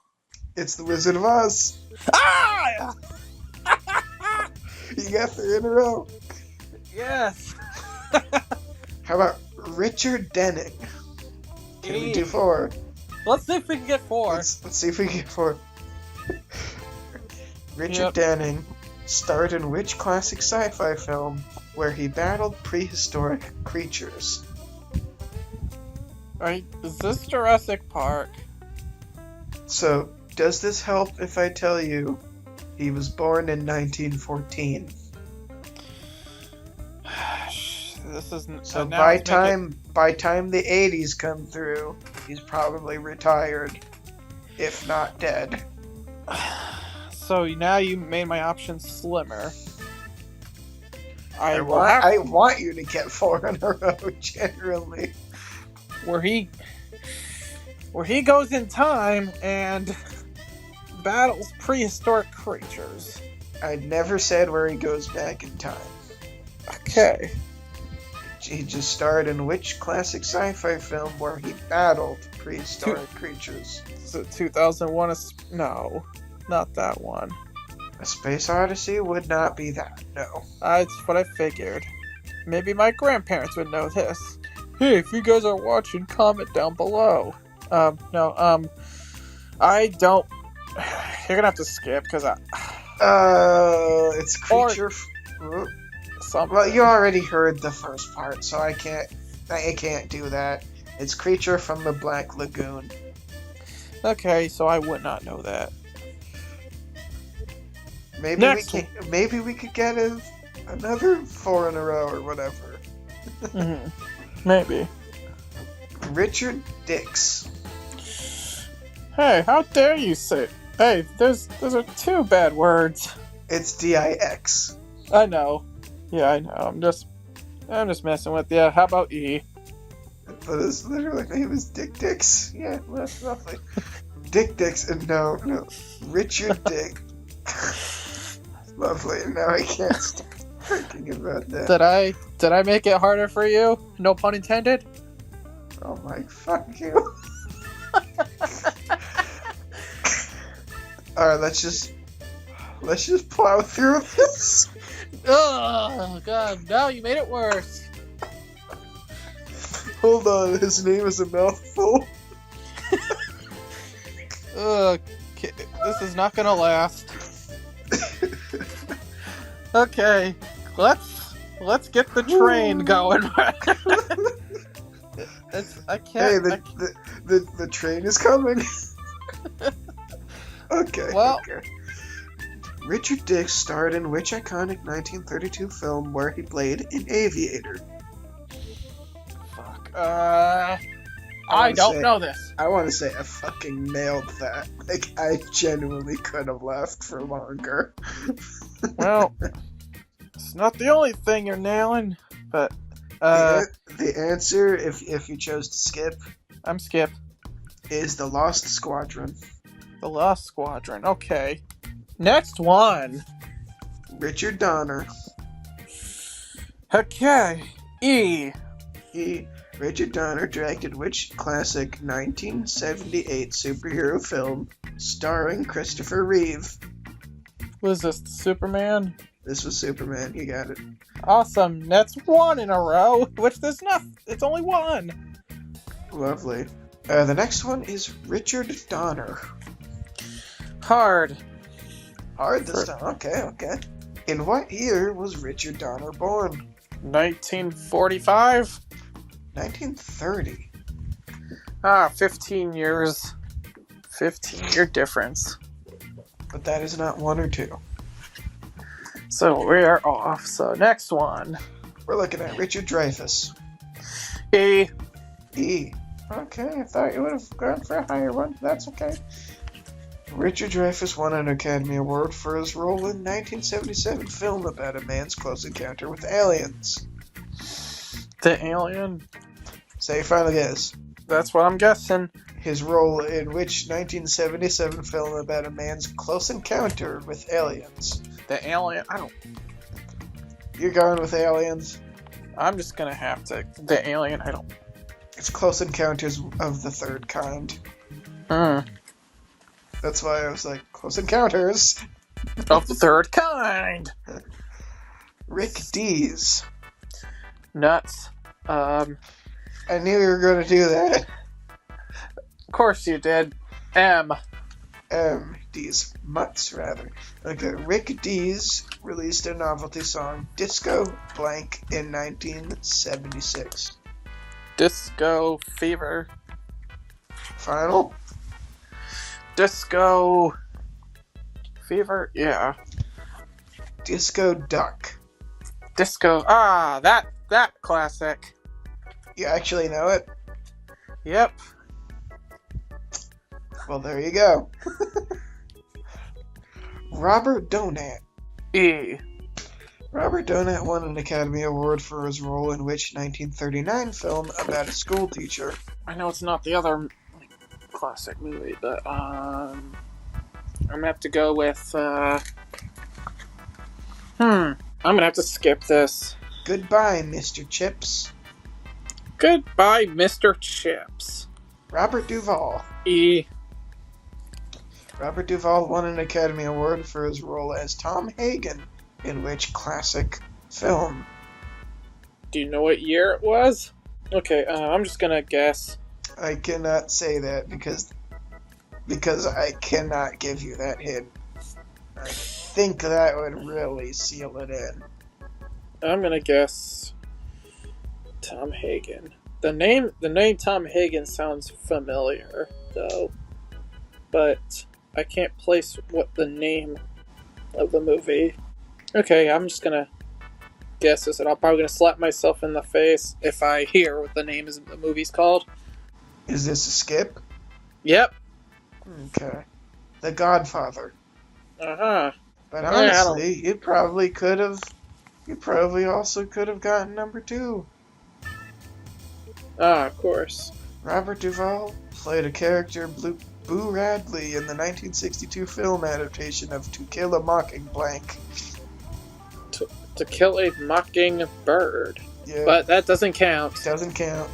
It's the Wizard of Oz. Ah! You got 3 in a row. Yes. How about Richard Denning? Can we do 4? Let's see if we can get 4. Let's see if we can get 4. Richard Denning starred in which classic sci-fi film where he battled prehistoric creatures? Alright, is this Jurassic Park? So, does this help if I tell you he was born in 1914? This is so by time the 80s come through, he's probably retired, if not dead. So now you made my options slimmer. I want you to get 4 in a row, generally. Where he goes in time and battles prehistoric creatures. I never said where he goes back in time. Okay. He just starred in which classic sci-fi film where he battled prehistoric creatures? So 2001 no, not that one. A Space Odyssey would not be that, no. That's what I figured. Maybe my grandparents would know this. Hey, if you guys are watching, comment down below. No, I don't... You're gonna have to skip, because it's creature... Something. Well, you already heard the first part, so I can't do that. It's creature from the Black Lagoon. Okay, so I would not know that. Maybe we could get another 4 in a row or whatever. Mm-hmm. Maybe. Richard Dix. Hey, how dare you say? Hey, those are 2 bad words. It's D-I-X. I know. Yeah, I know. I'm just messing with you. How about E? But his literal name is Dick Dix. Yeah, that's lovely. Dick Dix, and no, Richard Dick. Lovely. Now I can't stop thinking about that. Did I make it harder for you? No pun intended. Oh my, fuck you. All right, let's just plow through this. Oh god, no, you made it worse. Hold on, his name is a mouthful. Okay, this is not gonna last. Okay, let's get the train going. I can't. Hey, the train is coming. Okay, Well, okay. Richard Dix starred in which iconic 1932 film where he played an aviator? fuck. I don't know this. I want to say I fucking nailed that. Like, I genuinely could have left for longer. Well, it's not the only thing you're nailing, but The answer, if you chose to skip, I'm Skip. is The Lost Squadron. The Lost Squadron. Okay. Next one. Richard Donner. Okay. E. Richard Donner directed which classic 1978 superhero film starring Christopher Reeve? Was this Superman? This was Superman. You got it. Awesome. That's one in a row. Which there's nothing. It's only one. Lovely. The next one is Richard Donner. Hard. Hard this time. Okay. In what year was Richard Donner born? 1945. 1930. 15 years. 15-year difference. But that is not one or two. So we are off. So next one. We're looking at Richard Dreyfuss. E. Okay, I thought you would have gone for a higher one. That's okay. Richard Dreyfuss won an Academy Award for his role in 1977 film about a man's close encounter with aliens. The Alien. Say your final guess. That's what I'm guessing. His role in which 1977 film about a man's close encounter with aliens? The Alien. You're going with aliens? I'm just gonna have to. The Alien. It's Close Encounters of the Third Kind. That's why I was like, Close Encounters. Of the third kind. Rick Dees. Nuts. I knew you were going to do that. Of course you did. M. Dees. Mutts, rather. Okay, Rick Dees released a novelty song, Disco Blank, in 1976. Disco Fever. Final? Disco Fever? Yeah. Disco Duck. Disco. That classic. You actually know it? Yep. Well, there you go. Robert Donat. E. Robert Donat won an Academy Award for his role in which 1939 film about a school teacher? I know it's not the other classic movie, but I'm gonna have to go with I'm gonna have to skip this. Goodbye, Mr. Chips. Goodbye, Mr. Chips. Robert Duvall. E. Robert Duvall won an Academy Award for his role as Tom Hagen in which classic film? Do you know what year it was? Okay, I'm just gonna guess. I cannot say that because I cannot give you that hint. I think that would really seal it in. I'm gonna guess Tom Hagen. The name Tom Hagen sounds familiar, though, but I can't place what the name of the movie. Okay, I'm just gonna guess this, and I'm probably gonna slap myself in the face if I hear what the name of the movie's called. Is this a skip? Yep. Okay. The Godfather. Uh-huh. But honestly, you probably also could have gotten number 2. Of course. Robert Duvall played a character, Boo Radley, in the 1962 film adaptation of To Kill a Mockingblank. To Kill a Mockingbird. Yeah. But that doesn't count. Doesn't count.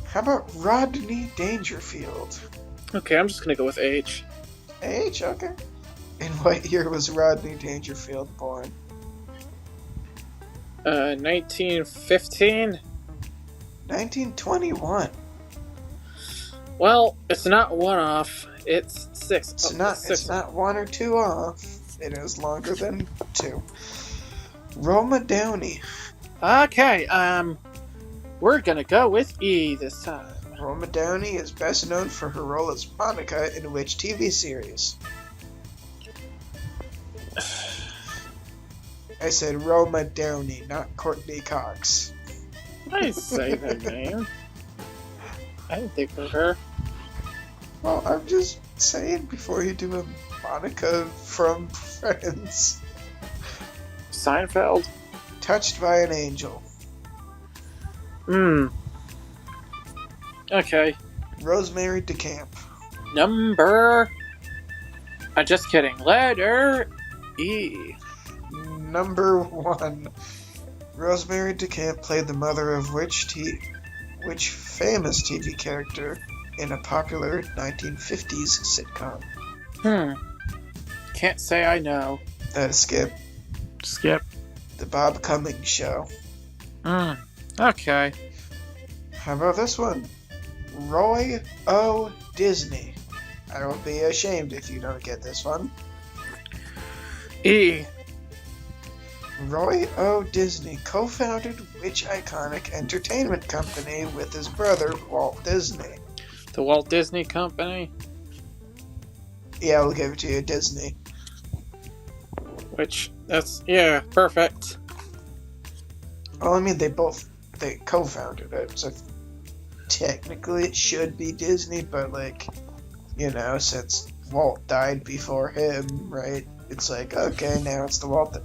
How about Rodney Dangerfield? Okay, I'm just gonna go with H. H, okay. In what year was Rodney Dangerfield born? 1915? 1921. Well, it's not one off. It's 6. It's not 1 or 2 off. It is longer than 2. Roma Downey. Okay, we're gonna go with E this time. Roma Downey is best known for her role as Monica in which TV series? I said Roma Downey, not Courtney Cox. I didn't say that name. I didn't think of her. Well, I'm just saying before you do a Monica from Friends. Seinfeld? Touched by an Angel. Okay. Rosemary DeCamp. Number... just kidding. Letter E. Number 1. Rosemary DeCamp played the mother of which famous TV character in a popular 1950s sitcom? Can't say I know. Skip. Skip. The Bob Cummings Show. Okay. How about this one? Roy O. Disney. I will be ashamed if you don't get this one. E. Roy O. Disney co-founded which iconic entertainment company with his brother, Walt Disney? The Walt Disney Company? Yeah, we'll give it to you, Disney. Yeah, perfect. Well, I mean, they co-founded it, so technically it should be Disney, but since Walt died before him, right? It's like, okay, now it's the Walt.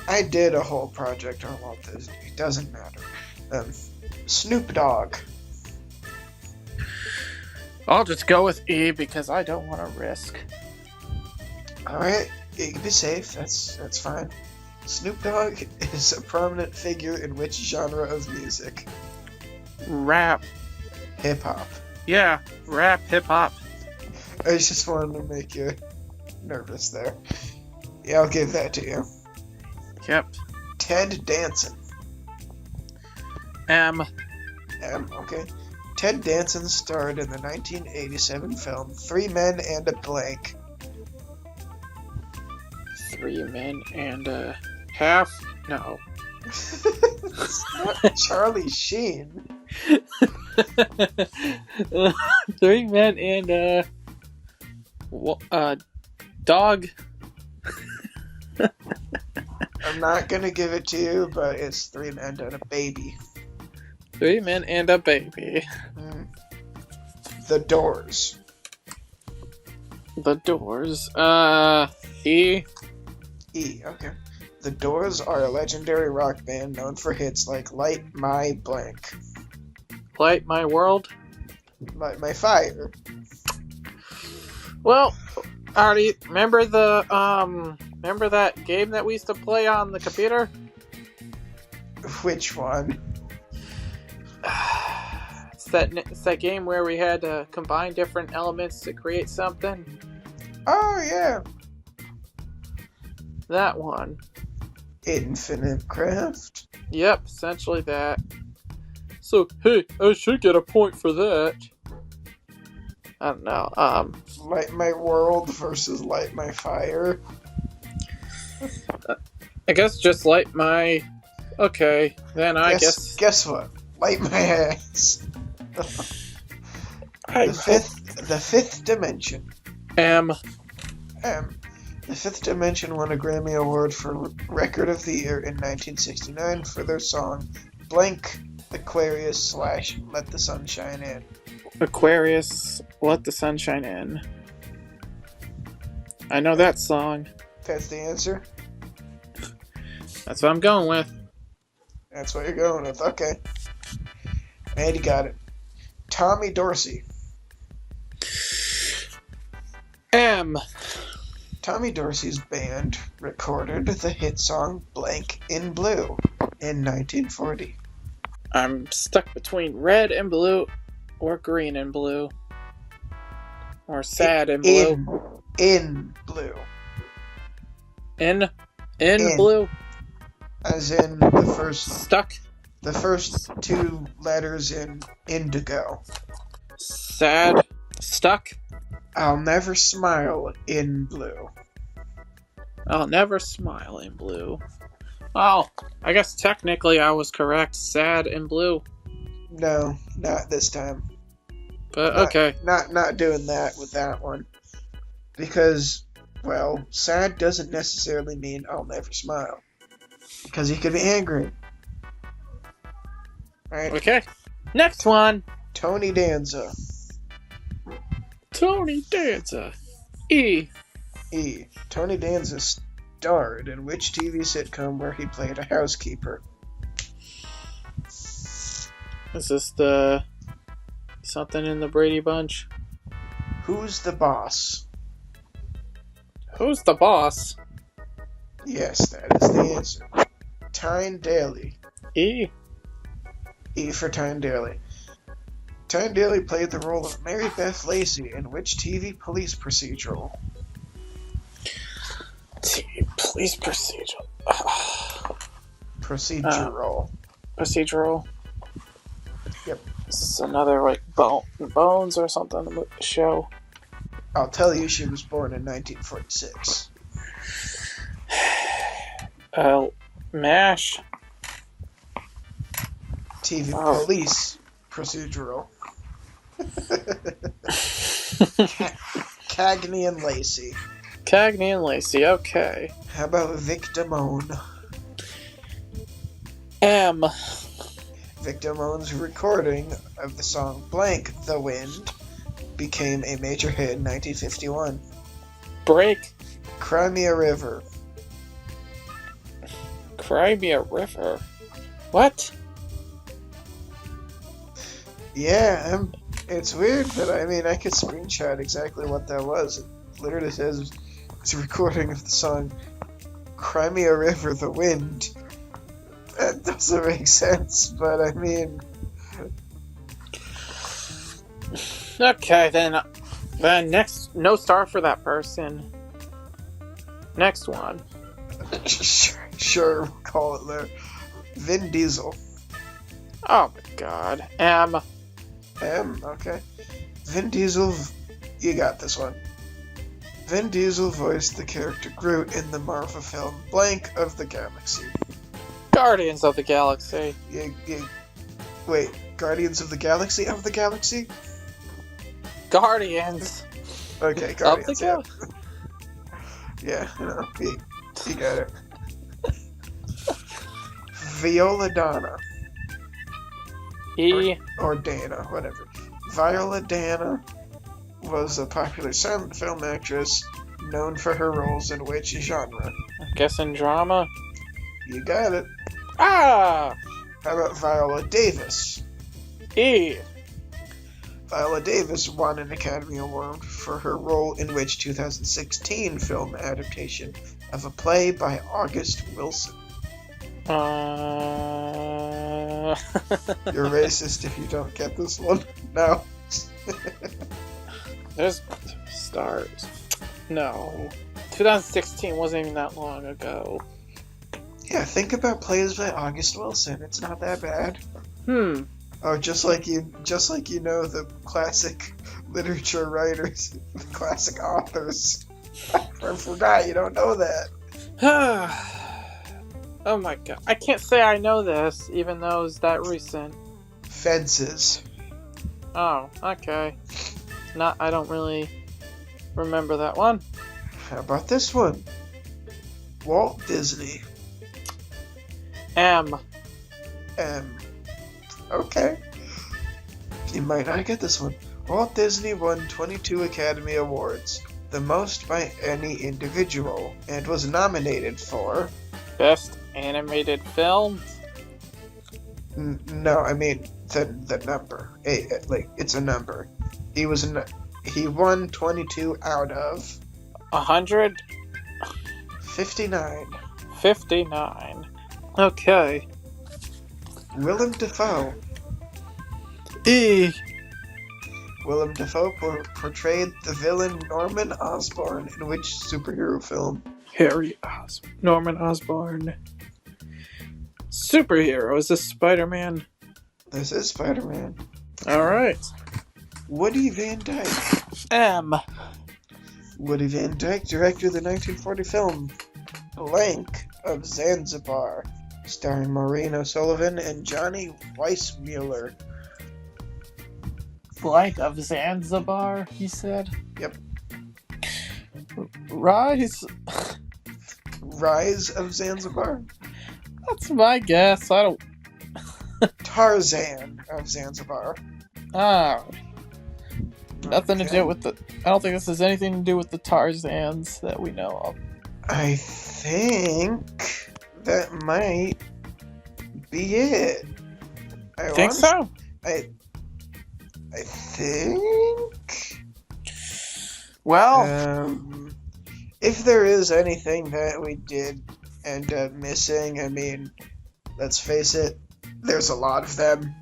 I did a whole project on Walt Disney. It doesn't matter. Snoop Dogg. I'll just go with E because I don't want to risk. Alright, you can be safe. That's fine. Snoop Dogg is a prominent figure in which genre of music? Rap. Hip-hop. Yeah, rap, hip-hop. I just wanted to make you nervous there. Yeah, I'll give that to you. Yep. Ted Danson. M. Okay. Ted Danson starred in the 1987 film Three Men and a Blank. 3 men and a half? No. It's not Charlie Sheen. 3 men and a dog. I'm not gonna give it to you, but it's 3 men and a baby. 3 men and a baby. The Doors. The Doors. E. E, okay. The Doors are a legendary rock band known for hits like Light My Blank. Light My World? Light My Fire. Well, Artie, remember that game that we used to play on the computer? Which one? It's that game where we had to combine different elements to create something. Oh, yeah. That one. Infinite Craft. Yep, essentially that. So, hey, I should get a point for that. I don't know. Light My World versus Light My Fire. I guess just light my... Okay, then I guess... Guess what? Light my ass. The fifth dimension. M. The Fifth Dimension won a Grammy Award for Record of the Year in 1969 for their song Blank Aquarius / Let the Sun Shine In. Aquarius, Let the Sun Shine In. I know that song. That's the answer? That's what I'm going with. That's what you're going with, okay. And you got it. Tommy Dorsey. M. Tommy Dorsey's band recorded the hit song Blank in Blue in 1940. I'm stuck between red and blue or green and blue. Or sad and blue. In blue. In blue? As in the first... Stuck? The first 2 letters in indigo. Sad. Stuck? I'll never smile in blue. I'll never smile in blue. Oh, I guess technically I was correct. Sad in blue. No, not this time. But Not, okay. not doing that with that one. Because, well, sad doesn't necessarily mean I'll never smile. Because you could be angry. Right? Okay. Next one. Tony Danza. Tony Danza. E. E. Tony Danza starred in which TV sitcom where he played a housekeeper? Is this the something in the Brady Bunch? Who's the boss? Who's the boss? Yes, that is the answer. Tyne Daly. E. E for Tyne Daly. Tyne Daly played the role of Mary Beth Lacey in which TV police procedural? Police procedural. Procedural. Procedural. Yep. This is another like Bones or something show. I'll tell you, she was born in 1946. MASH. TV police procedural. Cagney and Lacey. Cagney and Lacey, okay. How about Vic Damone? M. Vic Damone's recording of the song Blank the Wind became a major hit in 1951. Break. Cry Me a River. Cry Me a River. What? Yeah, it's weird, but I mean, I could screenshot exactly what that was. It literally says it's a recording of the song Cry Me a River, the Wind. That doesn't make sense, but I mean... Okay, then next, no star for that person. Next one. Sure, we'll call it there. Vin Diesel. Oh my god. M. Okay. Vin Diesel, you got this one. Vin Diesel voiced the character Groot in the Marvel film Blank of the Galaxy. Guardians of the Galaxy. Wait, Guardians of the Galaxy of the Galaxy? Guardians. Okay, Of Guardians. the Galaxy. Yeah, you got it. Viola Dana. E. Or Dana, whatever. Viola Dana was a popular silent film actress known for her roles in which genre? I'm guessing drama. You got it. Ah! How about Viola Davis? E. Viola Davis won an Academy Award for her role in which 2016 film adaptation of a play by August Wilson. You're racist if you don't get this one. No. There's stars. No. 2016 wasn't even that long ago. Yeah, think about plays by August Wilson. It's not that bad. Oh, just like you know the classic literature writers, the classic authors. I forgot you don't know that. Oh my god. I can't say I know this, even though it's that recent. Fences. Oh, okay. I don't really remember that one. How about this one? Walt Disney. M. Okay. You might not get this one. Walt Disney won 22 Academy Awards, the most by any individual, and was nominated for... Best Animated Film? No, I mean the number. It's a number. He won 22 out of 100? 59. 59. Okay. Willem Dafoe. E. Willem Dafoe portrayed the villain Norman Osborn in which superhero film? Norman Osborn. Superhero. Is this Spider-Man? This is Spider-Man. Alright. Woody Van Dyke. M. Woody Van Dyke directed the 1940 film Blank of Zanzibar, starring Maureen O'Sullivan and Johnny Weissmuller. Blank of Zanzibar, he said? Yep. Rise? Rise of Zanzibar? That's my guess. I don't... Tarzan of Zanzibar. Ah. Nothing to Okay. do with the... I don't think this has anything to do with the Tarzans that we know of. I think that might be it. Think so? I think. Well... if there is anything that we did end up missing, I mean, let's face it, there's a lot of them.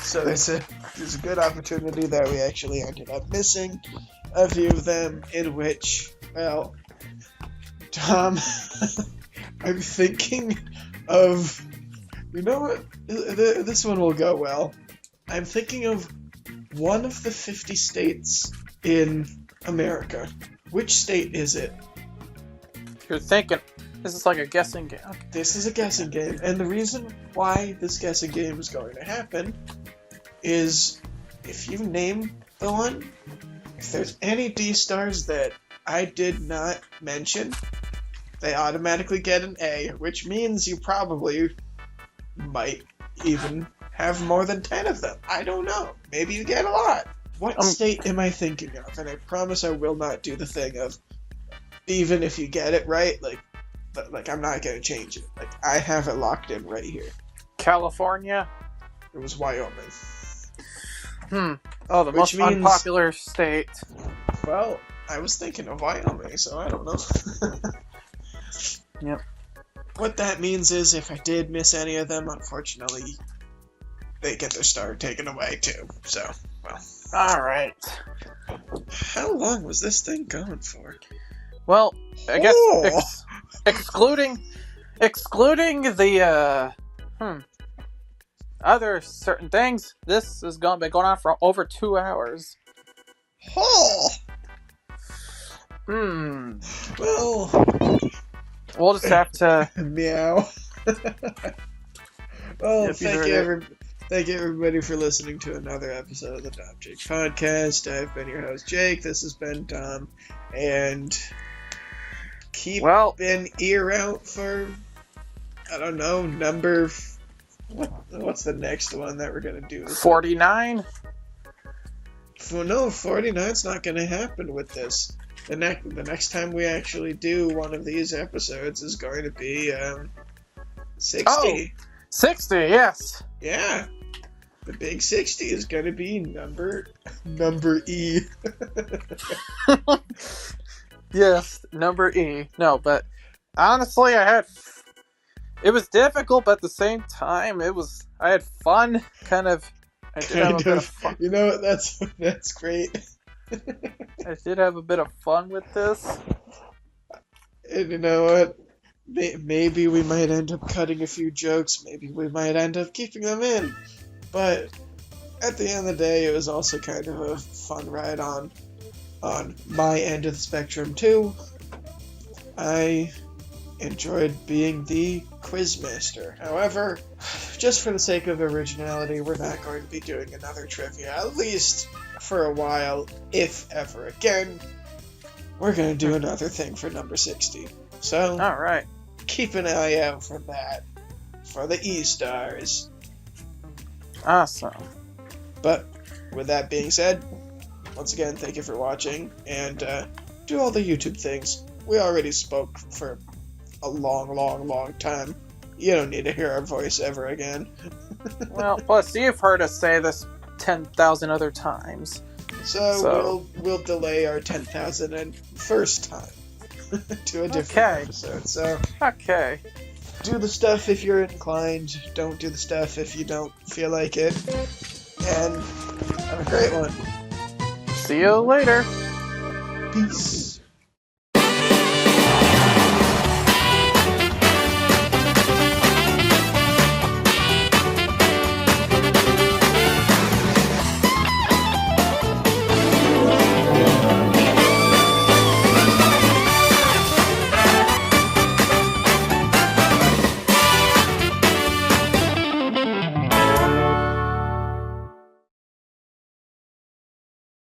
So there's a good opportunity that we actually ended up missing a few of them, in which, well, Tom, I'm thinking of, you know what, this one will go well. I'm thinking of one of the 50 states in America. Which state is it? You're thinking... This is like a guessing game. Okay. This is a guessing game, and the reason why this guessing game is going to happen is if you name the one, if there's any D-stars that I did not mention, they automatically get an A, which means you probably might even have more than 10 of them. I don't know. Maybe you get a lot. What state am I thinking of? And I promise I will not do the thing of, even if you get it right, like I'm not going to change it. Like, I have it locked in right here. California? It was Wyoming. Oh, the Which most means- unpopular state. Well, I was thinking of Wyoming, so I don't know. Yep. What that means is if I did miss any of them, unfortunately, they get their star taken away too. So, well. Alright. How long was this thing going for? Well, I guess Oh! excluding the other certain things, this has been going on for over 2 hours. Oh! Well, We'll just have to... meow. Well, If you heard thank you everybody for listening to another episode of the DomJake podcast. I've been your host, Jake. This has been Dom. And keep an ear out for, I don't know, number... What's the next one that we're going to do? 49? Well, no, 49's not going to happen with this. The next time we actually do one of these episodes is going to be 60. Oh, 60, yes. Yeah. The big 60 is going to be number E. Yes, number E. No, but honestly, it was difficult, but at the same time, I had fun, kind of. I did have a bit of fun. You know what? That's great. I did have a bit of fun with this. And you know what? Maybe we might end up cutting a few jokes. Maybe we might end up keeping them in. But at the end of the day, it was also kind of a fun ride on my end of the spectrum too. I enjoyed being the quizmaster. However, just for the sake of originality, we're not going to be doing another trivia, at least for a while, if ever again. We're going to do another thing for number 60. So, alright. Keep an eye out for that, for the E-stars. Awesome. But, with that being said, once again, thank you for watching, and do all the YouTube things. We already spoke for a long time. You don't need to hear our voice ever again. Well, plus you've heard us say this 10,000 other times. So we'll delay our 10,000 and first time to a different episode. So okay. Do the stuff if you're inclined. Don't do the stuff if you don't feel like it. And have a great one. See you later. Peace.